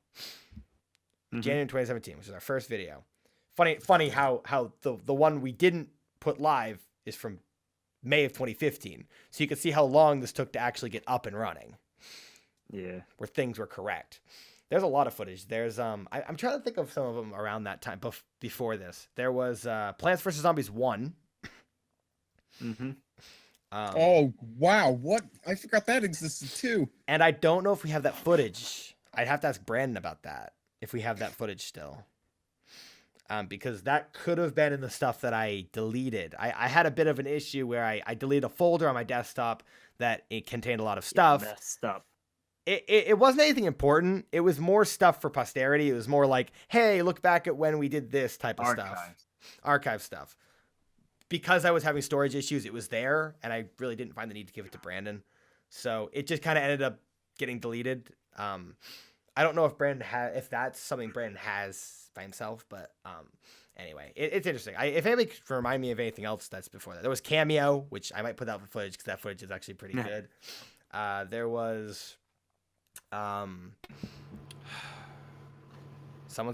Mhm. January 2017, which is our first video. Funny how the one we didn't put live is from May of 2015, so you can see how long this took to actually get up and running, Yeah. where things were correct. There's a lot of footage. There's I'm trying to think of some of them around that time before this. There was Plants vs. Zombies 1. Mm-hmm. Oh wow! What? I forgot that existed too. And I don't know if we have that footage. I'd have to ask Brandon about that, if we have that footage still. Because that could have been in the stuff that I deleted. I had a bit of an issue where I deleted a folder on my desktop that it contained a lot of stuff. Messed up. It wasn't anything important. It was more stuff for posterity. It was more like, hey, look back at when we did this type of stuff. Archives. Archive stuff. Because I was having storage issues, it was there, and I really didn't find the need to give it to Brandon. So it just kind of ended up getting deleted. I don't know if that's something Brandon has by himself, but anyway, it's interesting. If anybody could remind me of anything else that's before that. There was Cameo, which I might put out for footage because that footage is actually pretty good. There was someone's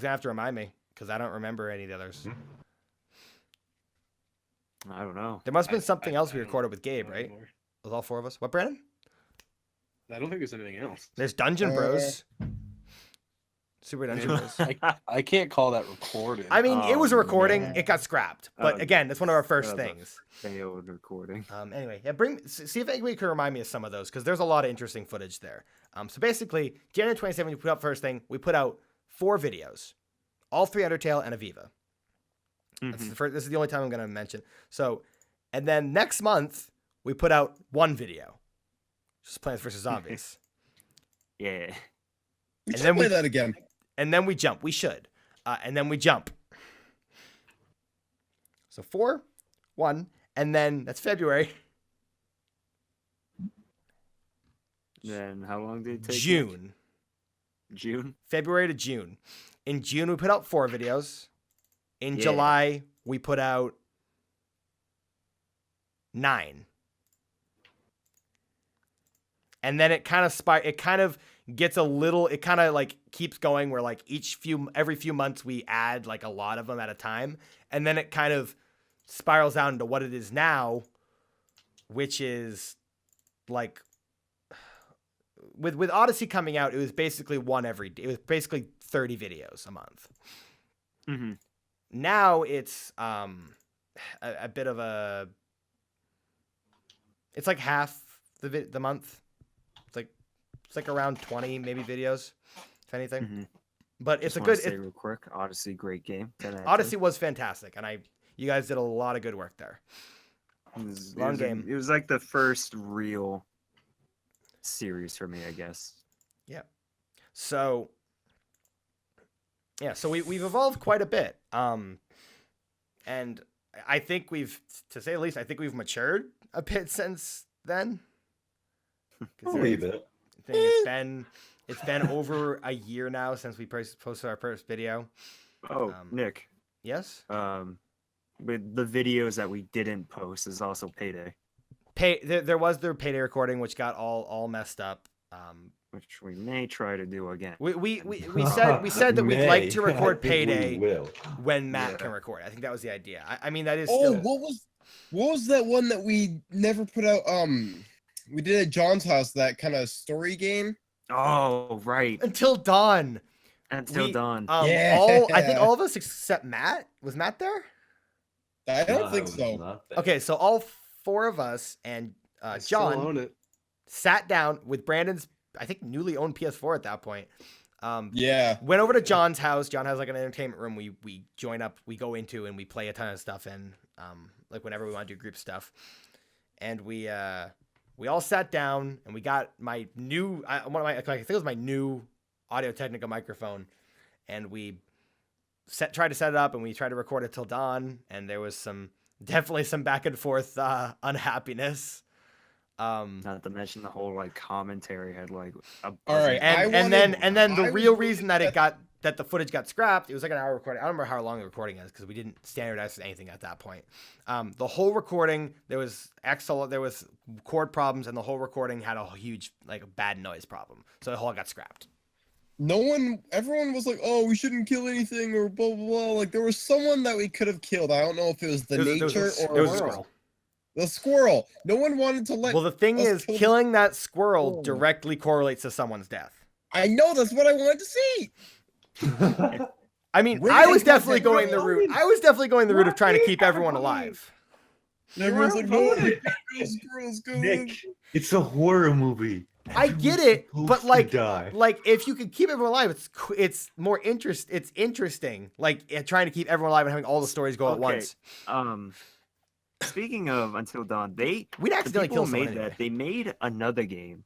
gonna have to remind me because I don't remember any of the others. I don't know. There must have been something else we I don't recorded with Gabe, know right? anymore. With all four of us. What, Brandon? I don't think there's anything else. There's Dungeon Bros. Super Dungeon Bros. I can't call that recorded. I mean, it was a Oh, recording. man. It got scrapped. But Oh, again, that's one of our first that was a things. Failed recording. Anyway, yeah, see if anybody can remind me of some of those because there's a lot of interesting footage there. So basically, January 27th, we put out first thing. We put out 4 videos, all 3 Undertale and Aviva. That's the first, this is the only time I'm going to mention. So, and then next month we put out 1 video, just Plants vs. Zombies. Yeah. We And should then play we- that again. And then we jump. We should. And then we jump. So 4, 1, and then that's February. Then how long did it take? Nick? June. June. February to June. In June, we put out 4 videos. In Yeah. July, we put out 9. And then it kind of gets a little, it kind of like keeps going where like every few months we add like a lot of them at a time. And then it kind of spirals down into what it is now, which is like with Odyssey coming out, it was basically one every day. It was basically 30 videos a month. Mm-hmm. Now it's a bit of it's like half the month. It's like around 20 maybe videos, if anything. Mm-hmm. But it's Just a wanna good. say real quick, Odyssey, great game. 10 out of 10. Odyssey was fantastic, and you guys did a lot of good work there. Long game. It was like the first real series for me, I guess. Yeah. So we've evolved quite a bit. And I think to say the least, I think we've matured a bit since then. Believe it. I think it's been over a year now since we posted our first video. Oh, Nick. Yes. With the videos that we didn't post is also Payday, There was the Payday recording, which got all messed up. which we may try to do again. We said that we'd like to record I think we Payday will. when Matt Yeah. can record. I think that was the idea. I mean, that is Oh, still... what was that one that we never put out? We did at John's house, that kind of story game. Oh, right. Until Dawn. Until Dawn. Yeah. I think all of us except Matt. Was Matt there? I don't No, think I was so. not there. Okay, so all 4 of us and I still John own it. sat down with Brandon's, I think, newly owned PS4 at that point. Yeah. Went over to John's house. John has like an entertainment room we join up, we go into, and we play a ton of stuff in, like whenever we want to do group stuff. And we all sat down and we got my new, I think it was my new Audio Technica microphone, and we tried to set it up and we tried to record it till dawn, and there was definitely some back and forth unhappiness. Not to mention the whole like commentary had like a All right, and then the I real was reason that the footage got scrapped, it was like an hour recording. I don't remember how long the recording is because we didn't standardize anything at that point. The whole recording, there was chord problems, and the whole recording had a huge like bad noise problem, so the whole got scrapped. Everyone was like, "Oh, we shouldn't kill anything," or blah blah blah. Like there was someone that we could have killed. I don't know if it was There was a squirrel. The squirrel. No one wanted to let. Well, the thing us is, kill the killing that squirrel squirrel. directly correlates to someone's death. I know, that's what I wanted to see. I mean, Where I did was they definitely get going that the route. going? I was definitely going the route of trying to Why keep did everyone everyone- alive. And everyone's like, "No, voted. squirrel's good." Nick, it's a horror movie. I get Everyone's it, supposed but to like, die. if you could keep everyone alive, it's more It's interesting, like trying to keep everyone alive and having all the stories go at Okay. once. Speaking of Until Dawn, We'd the accidentally people kill who someone made anyway. that, they made another game,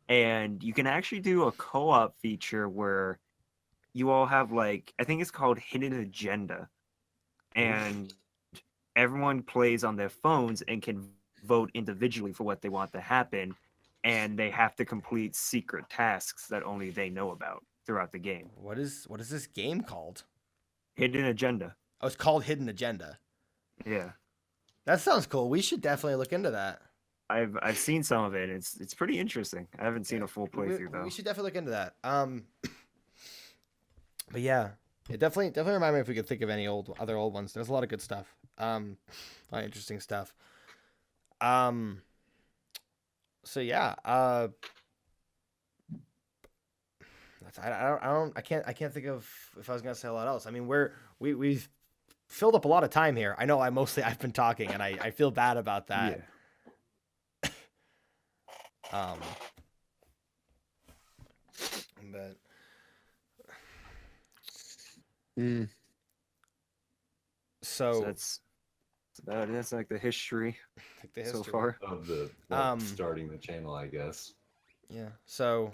and you can actually do a co-op feature where you all have like, I think it's called Hidden Agenda, and everyone plays on their phones and can vote individually for what they want to happen, and they have to complete secret tasks that only they know about throughout the game. What is this game called? Hidden Agenda. Oh, it's called Hidden Agenda. Yeah. That sounds cool. We should definitely look into that. I've seen some of it. It's pretty interesting. I haven't seen a full playthrough though. We should definitely look into that. But yeah, it definitely remind me if we could think of any other old ones. There's a lot of good stuff. A lot of interesting stuff. So yeah, I can't think of if I was gonna say a lot else. I mean, we've filled up a lot of time here. I know I've been talking, and I feel bad about that. Yeah. But So so that's about it. That's like the history like the so history. far. Of the starting the channel, I guess. Yeah. So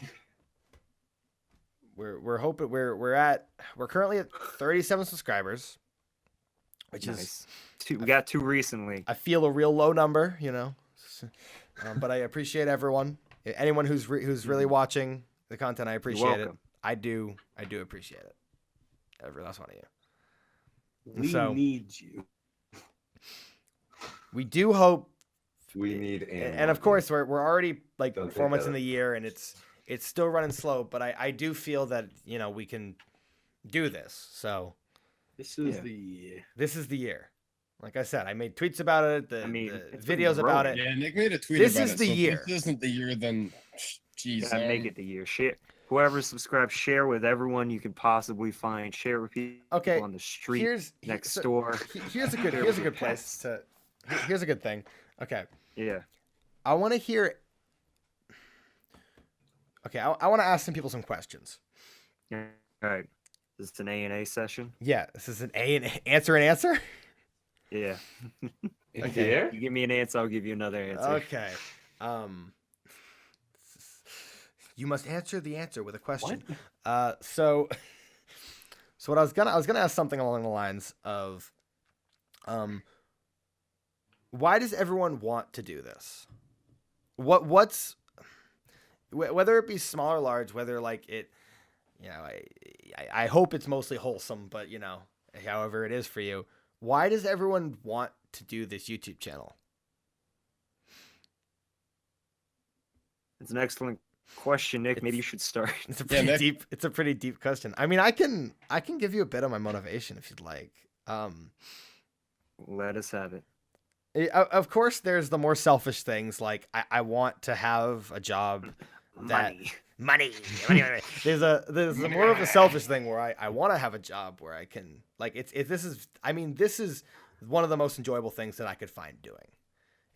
we're hoping we're currently at 37 subscribers, which is Nice. We got 2 recently. I feel a real low number, you know. But I appreciate everyone. Anyone who's really watching the content, I appreciate it. welcome. I do appreciate it. Every last one of you. We So- need you. We do hope, We need and of course we're already like Don't 4 take months that in the year, and it's still running slow. But I do feel that we can do this. So This is Yeah. the year. this is the year. Like I said, I made tweets about it, the it's been videos about growing. it. Yeah, Nick made a tweet This about is it. the So year. if this isn't the year, then jeez. Yeah, make it the year. Share. Whoever subscribes, share with everyone you can possibly find. Share with people Okay, on the street, Here's next so- door. Here's a good Share here's with a your good place pets. to. Here's a good thing. Okay, Yeah. I want to hear. Okay, I want to ask some people some questions. All right. This is an A&A session. Yeah, this is an answer and answer. Yeah. Okay. Yeah. You give me an answer, I'll give you another answer. Okay. You must answer the answer with a question. So what I was gonna ask something along the lines of, why does everyone want to do this? What's whether it be small or large, whether like it, I hope it's mostly wholesome, but however it is for you, why does everyone want to do this YouTube channel? It's an excellent question, Nick. Maybe you should start. It's a Yeah, pretty Nick. deep. It's a pretty deep question. I mean, I can give you a bit of my motivation if you'd like. Let us have it. Of course, there's the more selfish things like I want to have a job that Money. money. There's a more of a selfish thing where I want to have a job where I can like this is one of the most enjoyable things that I could find doing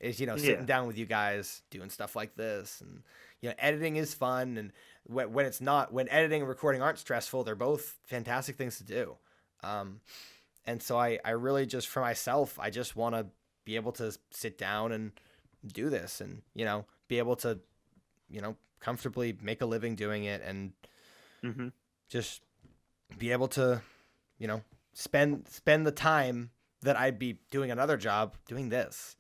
is sitting Yeah. down with you guys doing stuff like this, and editing is fun, and when editing and recording aren't stressful, they're both fantastic things to do. And so I really just for myself, I just want to be able to sit down and do this, and be able to comfortably make a living doing it, and Mm-hmm. just be able to spend the time that I'd be doing another job doing this,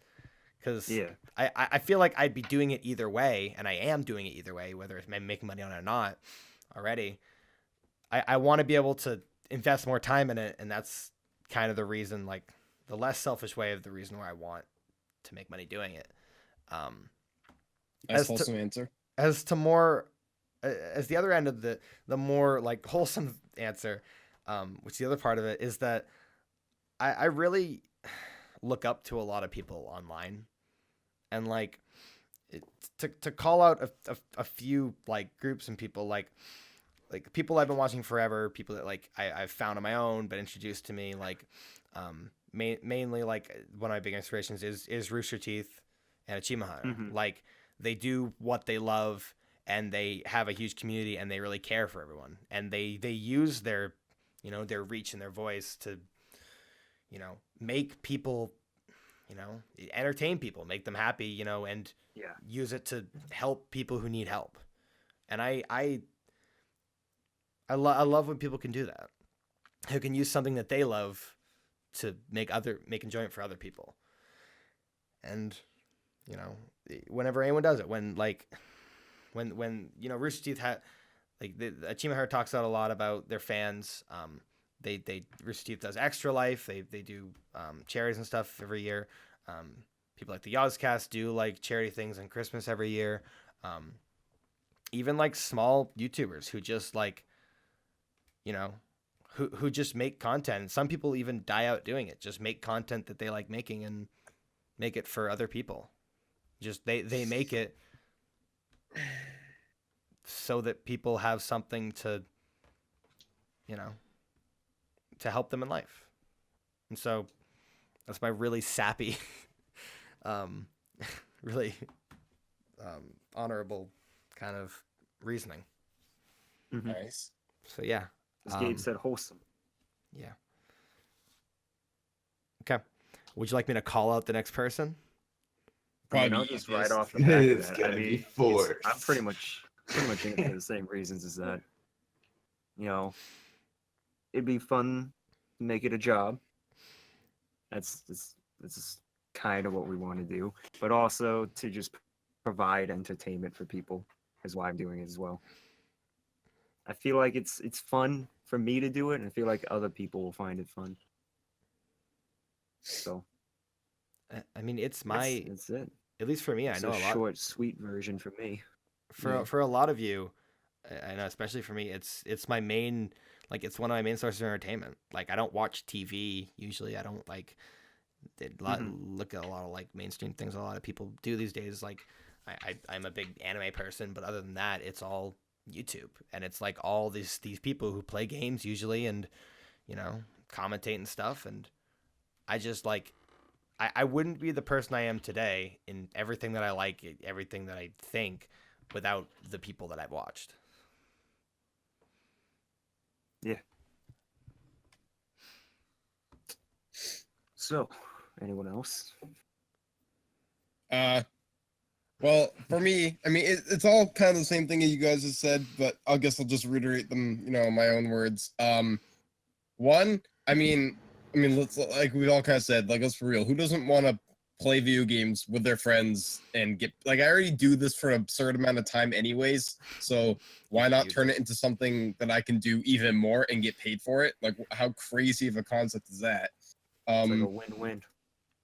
because Yeah. I feel like I'd be doing it either way, and I am doing it either way, whether it's making money on it or not already. I want to be able to invest more time in it, and that's kind of the reason, like the less selfish way of the reason why I want to make money doing it. That's As to- wholesome answer. As the other end of the more like wholesome answer, which the other part of it is that I really look up to a lot of people online, and like to call out a few like groups and people like people I've been watching forever, people that like I've found on my own but introduced to me, like mainly like one of my big inspirations is Rooster Teeth and Achievement Hunter. Mhm. Like they do what they love, and they have a huge community, and they really care for everyone, and they use their their reach and their voice to make people entertain people, make them happy, and Yeah. use it to help people who need help. And I love when people can do that, who can use something that they love to make enjoyment for other people. And whenever anyone does it, when Rooster Teeth had like the Achievement Hunter talks out a lot about their fans. They Rooster Teeth does Extra Life. They do charities and stuff every year. People like the Yozcast do like charity things on Christmas every year. Even like small YouTubers who just like who just make content. Some people even die out doing it. Just make content that they like making and make it for other people. Just they make it so that people have something to to help them in life. And so that's my really sappy really honorable kind of reasoning. Mhm. Nice. So yeah. As Gabe said, wholesome. Yeah. Okay. Would you like me to call out the next person? I'll Probably just easiest. right off the back of It's that. gonna I be mean, it's- forced. I'm pretty much in it for the same reasons as that. It'd be fun to make it a job. That's kind of what we want to do, but also to just provide entertainment for people is why I'm doing it as well. I feel like it's fun for me to do it, and I feel like other people will find it fun. So I mean, it's that's it. at least for me, I It's know a a lot. short, sweet version for me. For a lot of you, I know, especially for me, it's my main, like, it's one of my main sources of entertainment. Like, I don't watch TV usually. I don't like look at a lot of like mainstream things a lot of people do these days. Like, I'm a big anime person, but other than that, it's all YouTube, and it's like all these people who play games usually, and commentate and stuff, and I just like. I wouldn't be the person I am today in everything that I like, everything that I think, without the people that I've watched. Yeah. So, anyone else? Well, for me, I mean, it's all kind of the same thing that you guys have said, but I guess I'll just reiterate them, in my own words. One, let's, like we all kind of said, like, let's for real. Who doesn't want to play video games with their friends and get, like, I already do this for an absurd amount of time anyways, so why not turn it into something that I can do even more and get paid for it? Like, how crazy of a concept is that? It's like a win-win.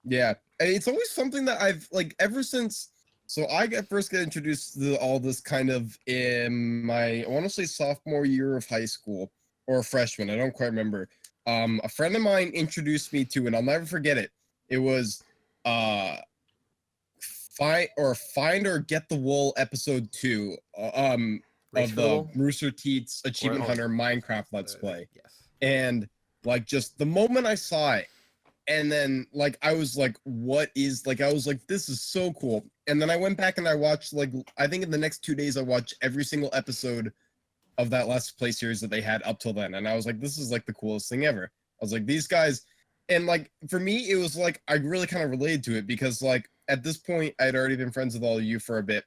Yeah, and it's always something that I've, like, ever since. So I first got introduced to all this kind of in my, I want to say, sophomore year of high school or freshman. I don't quite remember. A friend of mine introduced me to, and I'll never forget it. It was Find or Get the Wool episode 2 of the Rooster Teeth's Achievement Hunter Minecraft Let's Play. Yes. And like, just the moment I saw it, and then like I was like, what is, like, I was like, this is so cool. And then I went back and I watched, like, I think in the next 2 days I watched every single episode of that Let's Play series that they had up till then. And I was like, this is like the coolest thing ever. I was like, these guys, and like for me, it was like I really kind of related to it because like at this point I'd already been friends with all of you for a bit.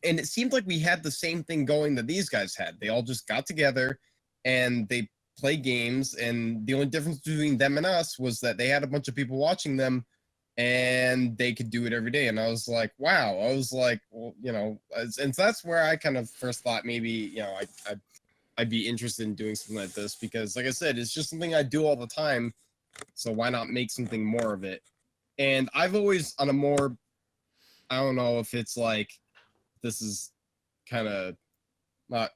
And it seemed like we had the same thing going that these guys had. They all just got together and they play games, and the only difference between them and us was that they had a bunch of people watching them and they could do it every day. And I was like, wow. I was like, well, and so that's where I kind of first thought maybe, I'd be interested in doing something like this because, like I said, it's just something I do all the time. So why not make something more of it? And I've always, on a more, I don't know if it's like, this is kind of not,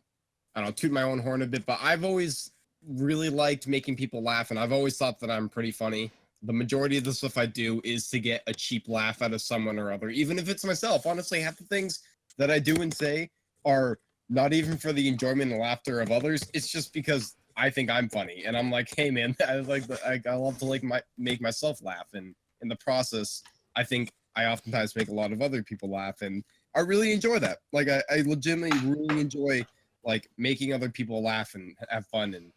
I don't know, toot my own horn a bit, but I've always really liked making people laugh, and I've always thought that I'm pretty funny. The majority of the stuff I do is to get a cheap laugh out of someone or other, even if it's myself. Honestly, half the things that I do and say are not even for the enjoyment and laughter of others. It's just because I think I'm funny, and I'm like, hey man, I love to make myself laugh, and in the process, I think I oftentimes make a lot of other people laugh, and I really enjoy that. Like, I legitimately really enjoy like making other people laugh and have fun. And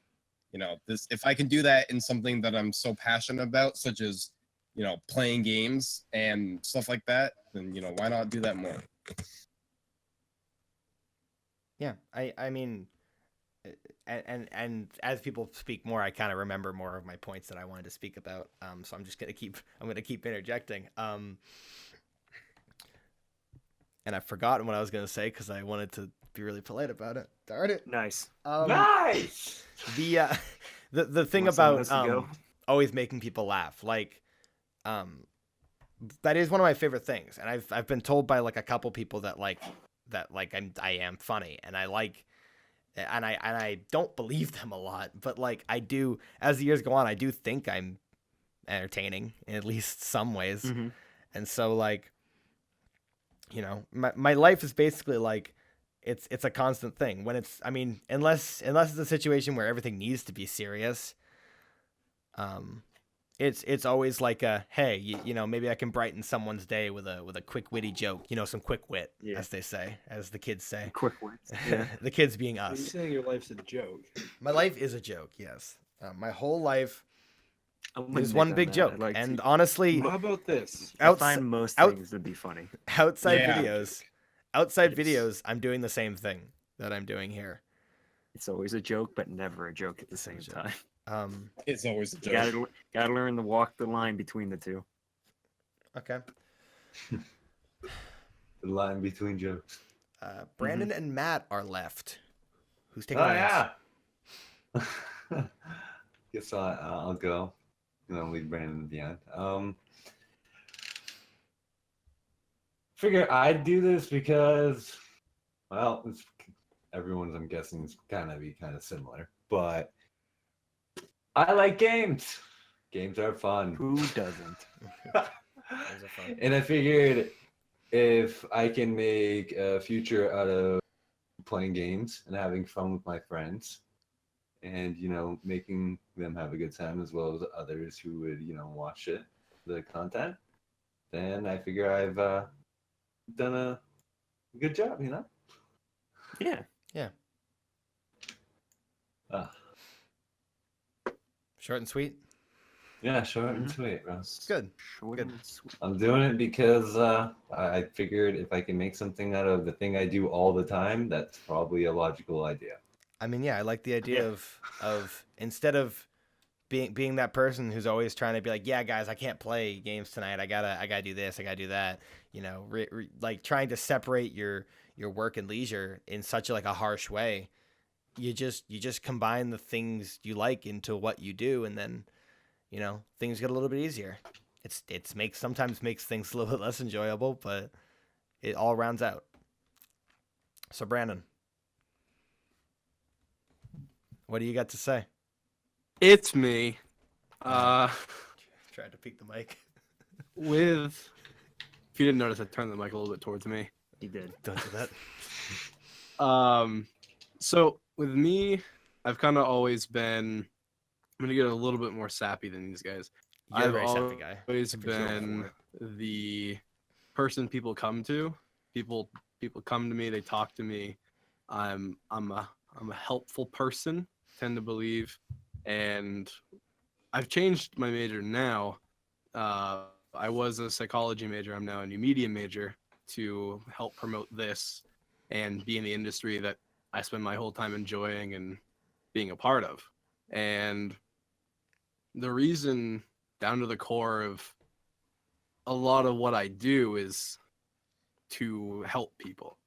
this, if I can do that in something that I'm so passionate about, such as playing games and stuff like that, then why not do that more? Yeah, I mean, and as people speak more, I kind of remember more of my points that I wanted to speak about. So I'm just gonna keep interjecting. And I've forgotten what I was gonna say because I wanted to be really polite about it. Darn it! Nice. Nice. The thing Want someone about else to go? always making people laugh, like, that is one of my favorite things, and I've been told by like a couple people that I am funny, and I don't believe them a lot, but like I do, as the years go on, I do think I'm entertaining in at least some ways. Mm-hmm. And so like, my life is basically like, it's a constant thing when it's, I mean, unless it's a situation where everything needs to be serious, it's always like a, hey, maybe I can brighten someone's day with a quick witty joke, some quick wit, as they say, as the kids say. Quick wins. Yeah. The kids being You're us. saying your life's a joke. My life is a joke, yes. My whole life I wouldn't is hit one on big that. joke. I'd like And to- honestly, How about this? I find most things to be funny. outside Yeah. videos, I'm doing the same thing that I'm doing here. It's always a joke, but never a joke at the same joke. time. It's always a You joke. gotta learn to walk the line between the two. Okay. The line between jokes. Brandon and Matt are left. Who's taking Oh the reins? yeah. Guess I'll go. Leave Brandon behind. Figure I'd do this because, well, everyone's, I'm guessing, is kind of similar, but I like games. Games are fun. Who doesn't? Games are fun. And I figured if I can make a future out of playing games and having fun with my friends and, making them have a good time as well as others who would, watch the content, then I figure I've done a good job, Yeah. Uh, Short and sweet. yeah, short and sweet, bro. Good. Short Good. and sweet. I'm doing it because I figured if I can make something out of the thing I do all the time, that's probably a logical idea. I mean, yeah, I like the idea Yeah. of instead of being that person who's always trying to be like, yeah, guys, I can't play games tonight. I gotta do this. I gotta do that. Like trying to separate your work and leisure in such like a harsh way. You just combine the things you like into what you do, and then things get a little bit easier. Sometimes makes things a little bit less enjoyable, but it all rounds out. So Brandon, what do you got to say? It's me. Tried to peek the mic. With if you didn't notice, I turned the mic a little bit towards me. He did. Don't do that. So with me, I've kind of always been. I'm gonna get a little bit more sappy than these guys. You're a I've very sappy guy. always If you're sure been for it. the person people come to. People come to me. They talk to me. I'm a helpful person. Tend to believe, and I've changed my major now. I was a psychology major. I'm now a new media major to help promote this and be in the industry that I spend my whole time enjoying and being a part of. And the reason down to the core of a lot of what I do is to help people.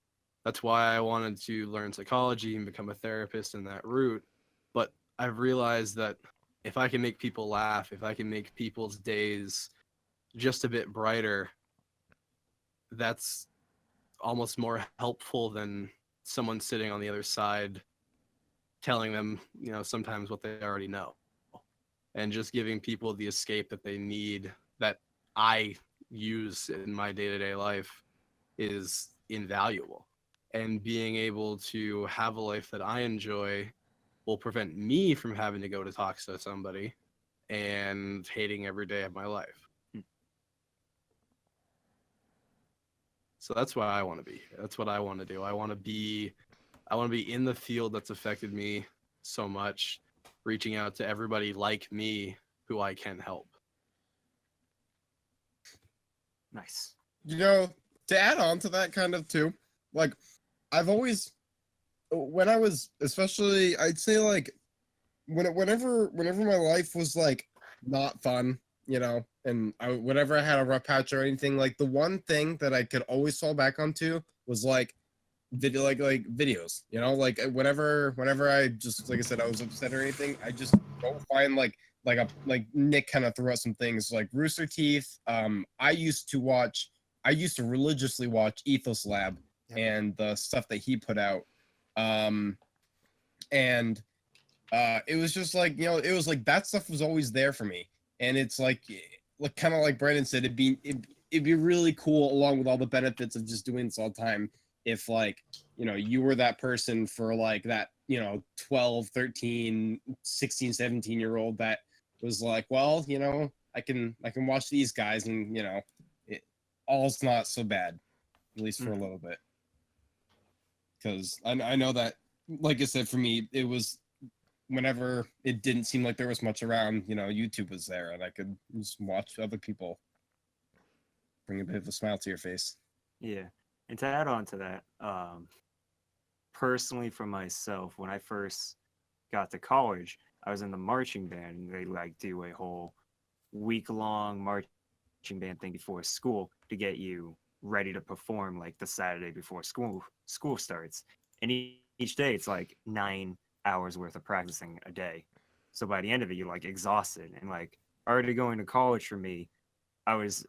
That's why I wanted to learn psychology and become a therapist in that route. But I've realized that if I can make people laugh, if I can make people's days just a bit brighter, that's almost more helpful than someone sitting on the other side telling them, sometimes what they already know. And just giving people the escape that they need, that I use in my day-to-day life, is invaluable. And being able to have a life that I enjoy will prevent me from having to go to talk to somebody and hating every day of my life. So that's why I want to be here. That's what I want to do. I want to be in the field that's affected me so much, reaching out to everybody like me who I can help. Nice. To add on to that kind of too, like I've always, when I was, especially, I'd say like whenever my life was like not fun, and whenever I had a rough patch or anything, like the one thing that I could always fall back onto was like video, like videos, like whenever I just, like I said, I was upset or anything, I just go find like Nick kind of threw out some things like Rooster Teeth. I used to religiously watch Ethos Lab and the stuff that he put out. And it was just like, it was like that stuff was always there for me. And it's like kind of like Brandon said, it'd be really cool, along with all the benefits of just doing this all the time, if like, you were that person for like that, 12, 13, 16, 17-year-old that was like, well, I can watch these guys and, all's not so bad, at least for a little bit. Because I know that, like I said, for me, it was whenever it didn't seem like there was much around, YouTube was there and I could just watch other people, bring a bit of a smile to your face. Yeah. And to add on to that, personally for myself, when I first got to college, I was in the marching band, and they like do a whole week-long marching band thing before school to get you ready to perform like the Saturday before school starts. And each day it's like 9 hours worth of practicing a day. So by the end of it, you're like exhausted. And like already going to college for me, I was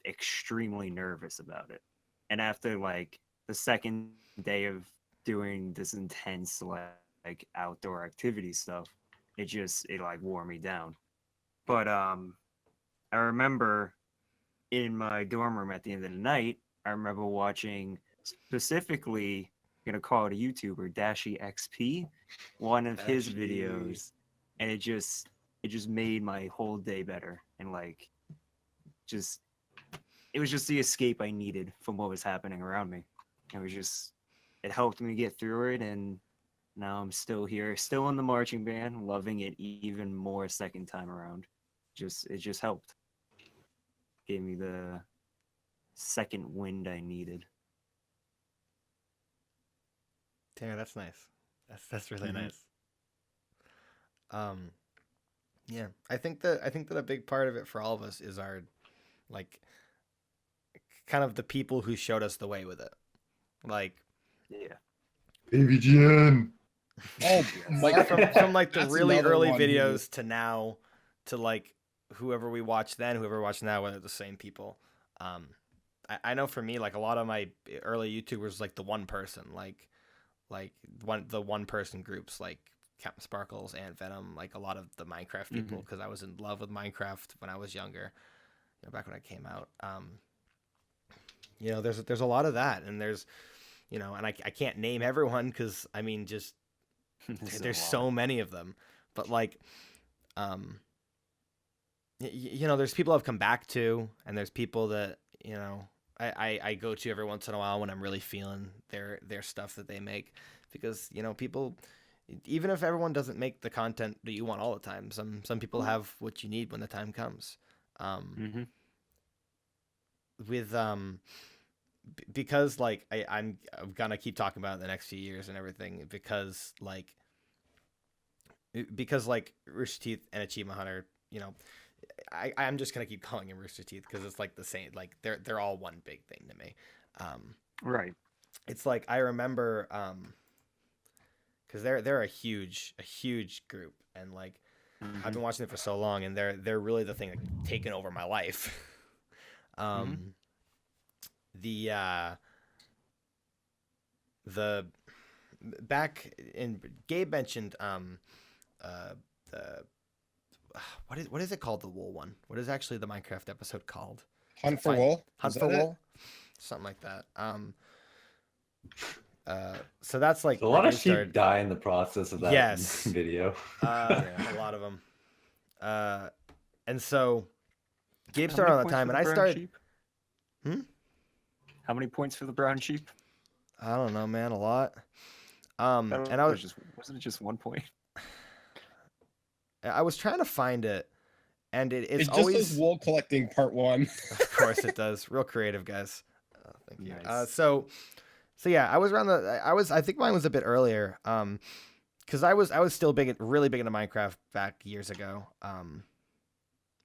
extremely nervous about it. And after like the second day of doing this intense like outdoor activity stuff, it like wore me down. But I remember in my dorm room at the end of the night, I remember watching specifically, I'm gonna call it a YouTuber, Dashy XP, one of his Dashy. videos, and it just made my whole day better. And like just it was just the escape I needed from what was happening around me. It helped me get through it, and now I'm still here, still in the marching band, loving it even more second time around. It just helped. Gave me the second wind I needed. Tanner, that's nice. That's really Mhm. nice. Yeah, I think that a big part of it for all of us is our, like, kind of the people who showed us the way with it. Like, Yeah. Baby Jen. Oh, like from like the That's really another early one who- videos to now, to like whoever we watch then, whoever we watch now, whether the same people. I know for me, like a lot of my early YouTubers, like the one person, like the one person groups, like Captain Sparkles and Venom, like a lot of the Minecraft people, because I was in love with Minecraft when I was younger, back when I came out. There's a lot of that, and there's, and I can't name everyone because I mean, just there's so many of them, but like, there's people I've come back to, and there's people that I go to every once in a while when I'm really feeling their stuff that they make, because people, even if everyone doesn't make the content that you want all the time, some people have what you need when the time comes. With because like I'm gonna keep talking about it the next few years and everything, because like Rooster Teeth and Achievement Hunter, I'm just gonna keep calling him Rooster Teeth because it's like the same, like they're all one big thing to me. Right. It's like I remember because they're a huge group, and like I've been watching it for so long, and they're really the thing that's taken over my life. The back in Gabe mentioned the what is it called, the wool one? What is actually the Minecraft episode called? Hunt for Wool. Hunt Is for that it? Wool, something like that. So that's like A lot where of Gabe sheep started. die in the process of that Yes. video. A lot of them. And so Gabe How started many on that points time, for and the I brown started. sheep? Hmm? How many points for the brown sheep? I don't know, man, a lot. And And I was wasn't it just 1 point? I was trying to find it, and it's It just always says wool collecting part 1. Of course it does. Real creative, guys. Thank you. Nice. So yeah, I was around I think mine was a bit earlier. Because I was still really big into Minecraft back years ago.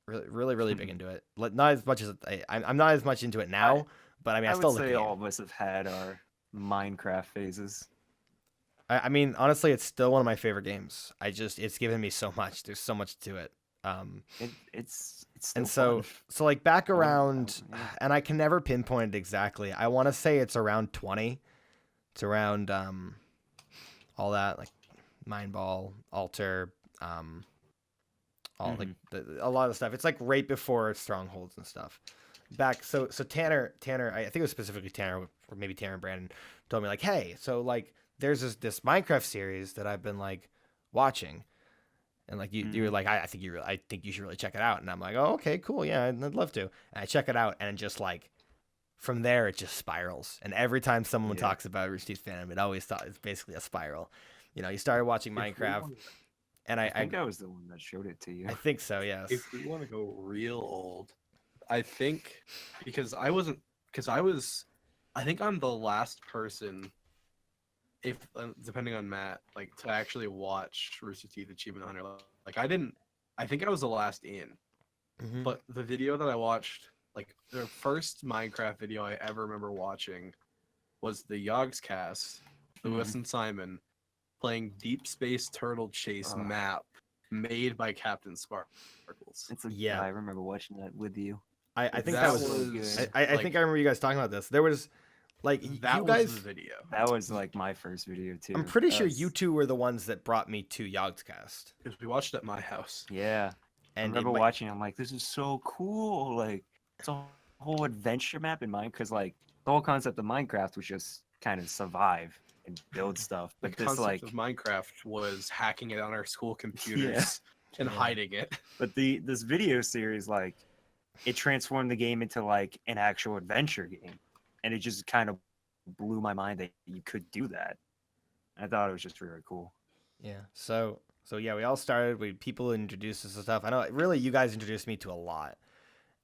Really big into it. Not as much as I'm not as much into it now, but I mean I I still would like say the game. all of us have had our Minecraft phases. I mean, honestly, it's still one of my favorite games. It's given me so much. There's so much to it. It's still And so fun. like back Oh, around, yeah. and I can never pinpoint it exactly. I want to say it's around 20. It's around all that, like Mindball, Alter, all like a lot of stuff. It's like right before Strongholds and stuff. So Tanner, I think it was specifically Tanner, or maybe Tanner and Brandon told me like, hey, so like there's this Minecraft series that I've been like watching, and like you were like, I think you should really check it out, and I'm like, oh, okay, cool, yeah, I'd love to, and I check it out, and just like from there it just spirals, and every time someone talks about Rooster Teeth fandom, it always it's basically a spiral. You started watching Minecraft, and I think I was the one that showed it to you. I think so, yes. If we want to go real old, I think I think I'm the last person, if depending on Matt, like to actually watch Rooster Teeth Achievement Hunter. Like I think I was the last in. Mhm. But the video that I watched, like the first Minecraft video I ever remember watching, was the Yogscast Lewis and Simon playing Deep Space Turtle Chase map made by Captain Sparkles. It's like, Yeah. I remember watching that with you. I think That that was. was- I like- think I remember you guys talking about this. There was like That you was guys. the video. That was like my first video too. I'm pretty That sure was- you two were the ones that brought me to Yogscast. Because we watched it at my house. Yeah. I And remember watching. I'm like, this is so cool. Like, it's a whole adventure map in mind because like the whole concept of Minecraft was just kind of survive and build stuff. The But this concept like, of Minecraft was hacking it on our school computers and Yeah. hiding it. but this video series like, it transformed the game into like an actual adventure game, and it just kind of blew my mind that you could do that. I thought it was just really cool. Yeah. So yeah, we all started. People introduced us to stuff. I know really you guys introduced me to a lot,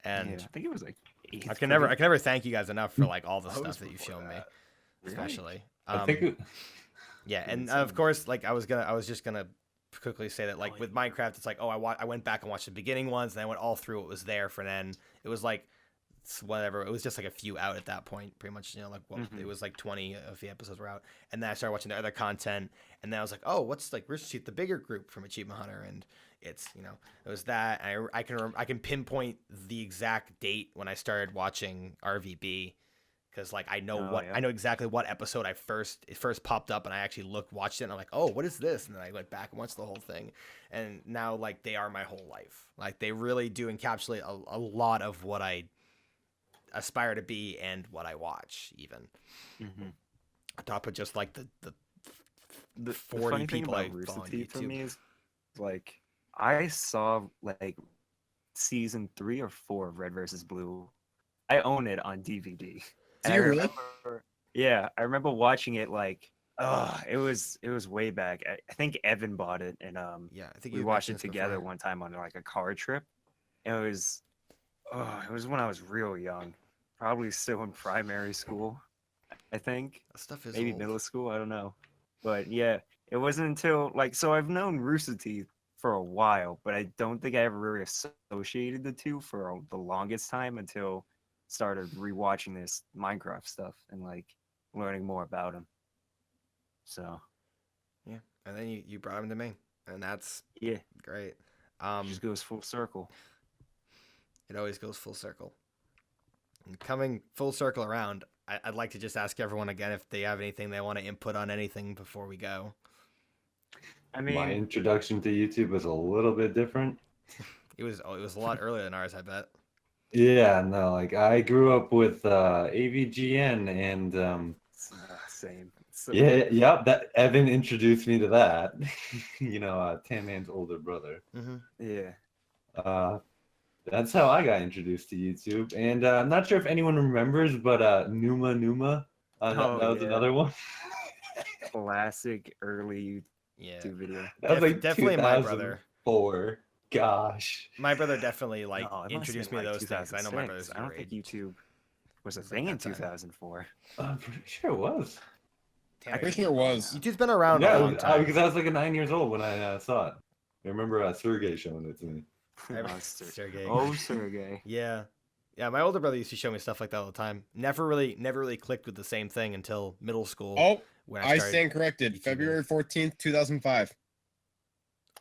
and Yeah, I think it was like I can never thank you guys enough for like all the I was stuff that you've before shown me, that. especially. I think it, Yeah, and Insane. of course, like I was just gonna quickly say that like with Minecraft, it's like I went back and watched the beginning ones, and I went all through what was there for then. It was like whatever. It was just like a few out at that point, pretty much. You know, like it was like 20 of the episodes were out, and then I started watching the other content, and then I was like, oh, what's like Rooster Teeth, the bigger group from Achievement Hunter, and it's it was that. I can pinpoint the exact date when I started watching RVB. Because like I know I know exactly what episode it first popped up, and I actually watched it, and I'm like, oh, what is this? And then I went back and watched the whole thing, and now like they are my whole life. Like they really do encapsulate a lot of what I aspire to be and what I watch, even on top of just like the 40 funny thing people I about Rooster follow on Teeth for YouTube. me is like I saw like season 3 or 4 of Red versus Blue. I own it on DVD. Do And you I really? remember, yeah, I remember watching it like, it was way back. I think Evan bought it, and Yeah, I think we you watched mentioned it this together before. one time on like a car trip. And it was when I was real young, probably still in primary school, I think, That stuff is maybe old. middle school, I don't know. But yeah, it wasn't until like so I've known Rooster Teeth for a while, but I don't think I ever really associated the two for the longest time until started rewatching this Minecraft stuff and like learning more about him. So Yeah, and then you brought him to me, and that's yeah, great. just goes full circle. It always goes full circle. And coming full circle around, I'd like to just ask everyone again if they have anything they want to input on anything before we go. I mean, my introduction to YouTube was a little bit different. It was a lot earlier than ours, I bet. Yeah, no, like I grew up with AVGN and same. So, yep, that Evan introduced me to that. Tan Man's older brother. Mm-hmm. yeah. That's how I got introduced to YouTube. And I'm not sure if anyone remembers, but Numa Numa, that was yeah. another one. Classic early Yeah, YouTube video. That was like definitely my brother. 2004. Gosh. My brother definitely like No, it must have introduced been, me to like, those things. I know my 2006. brother's I don't your think age. YouTube was a It's like thing in that time. 2004. I'm pretty sure it was. Damn, I'm pretty sure it was. YouTube's been around Yeah, a long time. because I was like 9 years old when I saw it. I remember Sergey showing it to me. Sergey. Oh, Sergey. Yeah. Yeah, my older brother used to show me stuff like that all the time. Never really clicked with the same thing until middle school. Oh, when I started stand corrected. YouTubing. February 14th, 2005.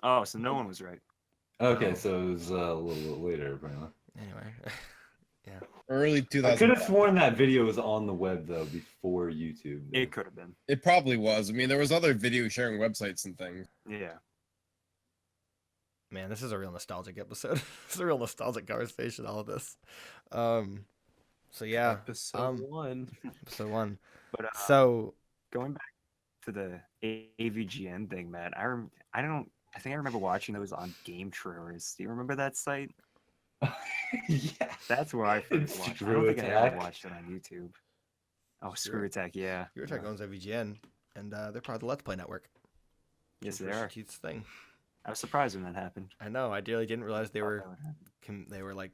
Oh, so no one was right. Okay, Oh. so it was a little later, apparently. Anyway. Early I could 2005. have sworn that video was on the web though before YouTube. It could have been. It probably was. I mean, there was other video sharing websites and things. Yeah. Man, this is a real nostalgic episode. It's a real nostalgic conversation, all of this. So yeah, Episode 1. episode 1. But So going back to the AVGN thing, man, I think I remember watching those on Game Trailers. Do you remember that site? Yeah. That's where I first It's watched. I Screw don't think I ever Attack. watched it on YouTube. Oh, Screw- Screw Attack, yeah. Your Tech owns VGN, and they're part of the Let's Play network. Yes, they Rooster are. Teeth's thing. I was surprised when that happened. I know. I really didn't realize they Thought were that would happen. they were like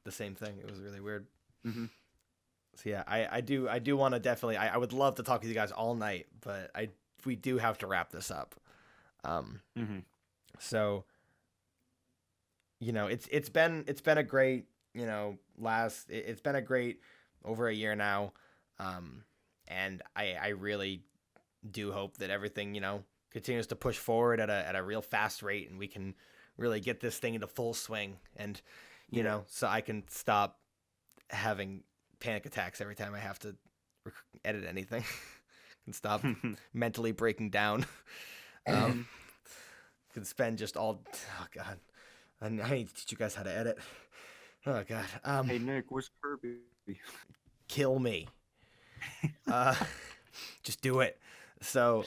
the same thing. It was really weird. Mhm. So yeah, I do want to definitely. I would love to talk with you guys all night, but we do have to wrap this up. Mhm. So it's been a great it's been a great over a year now, and I really do hope that everything, continues to push forward at a real fast rate, and we can really get this thing into full swing, and so I can stop having panic attacks every time I have to edit anything, and stop mentally breaking down. Can spend just all. Oh God, I need to teach you guys how to edit. Oh God. Hey Nick, where's Kirby? Kill me. Just do it. So,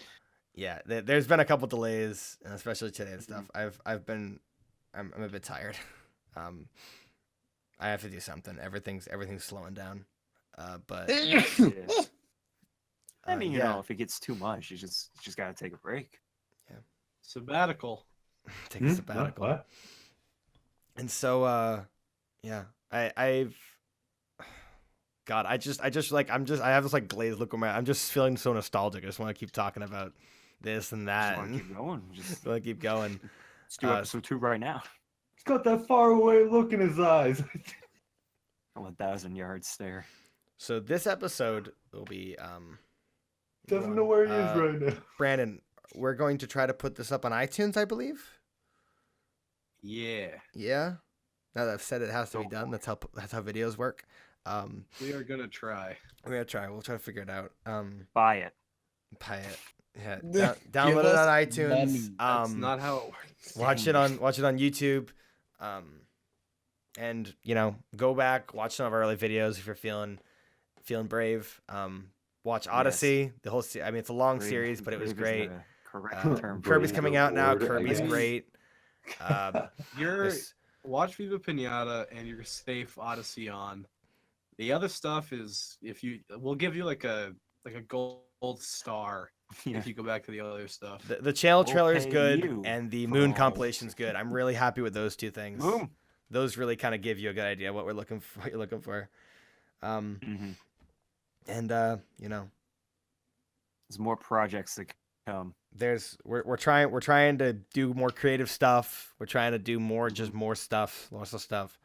yeah, there's been a couple delays, especially today and stuff. I'm a bit tired. I have to do something. Everything's slowing down. But Yeah. I mean, yeah. if it gets too much, you just gotta take a break. Sabbatical. Take a sabbatical. What? And so, yeah, I've. God, I have this like glazed look on my. I'm just feeling so nostalgic. I just want to keep talking about this and that. Just want to And keep going. Just want to keep going. let's do episode 2 right now. He's got that far away look in his eyes. 1,000-yard stare. So this episode will be Doesn't know where he is right now. Brandon, we're going to try to put this up on iTunes, I believe. Yeah. Yeah. Now that I've said it has to be done. That's how videos work. We are gonna try. We're gonna try. We'll try to figure it out. Buy it. Buy it. Yeah. Give Download it us on iTunes. money. That's not how it works. Watch it on YouTube. And go back, watch some of our early videos if you're feeling brave. Watch Odyssey. The whole I mean, it's a long Brave- series, but it was brave is great. the correct term. Kirby's Brave coming out now. Award, I Kirby's guess. great. Watch Viva Pinata and your safe Odyssey on. The other stuff is we'll give you like a gold star Yeah. if you go back to the other stuff. The channel We'll trailer is pay good, you and the for Moon all compilation's good. I'm really happy with those two things. Boom. Those really kind of give you a good idea what you're looking for. Mhm. And There's more projects to come. we're trying to do more creative stuff. We're trying to do more stuff, lots of stuff.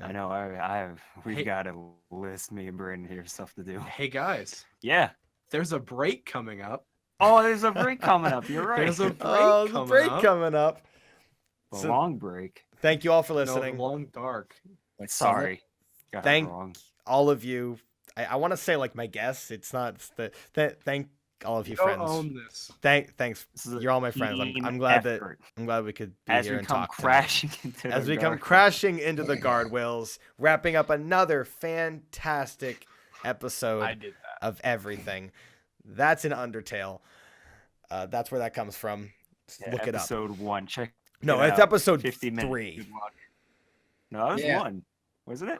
I know. We've Hey- got a list. Me and Brandon here, stuff to do. Hey guys, Yeah. there's a break coming up. Oh, there's a break coming up. You're right. There's a break Oh, the coming break up. coming up. A so- long break. Thank you all for No, listening. long dark. Like summer. Sorry. Got it Thank- wrong. All of you. I want to say like my guests. It's not. Thank all of you You don't friends. own this. Thanks. This is a You're all my friends. team I'm glad effort. we could be As here we and come talk tonight. crashing into As the we come dark. crashing into the guardrails, wrapping up another fantastic episode I did that. of everything. That's an Undertale. That's where that comes from. Just Yeah, look it up. episode 1. Check. No, it it's out. episode 50 minutes. 3. Good watch. No, that was Yeah. 1. Wasn't it?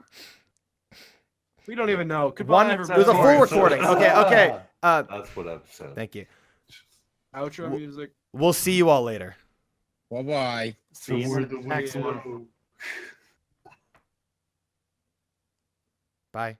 We don't even know. Goodbye, It everybody. was a full Sorry. recording. Okay. That's what episode. Thank you. Outro music. We'll see you all later. Bye bye. See you where in the the next wind one. blows. Bye.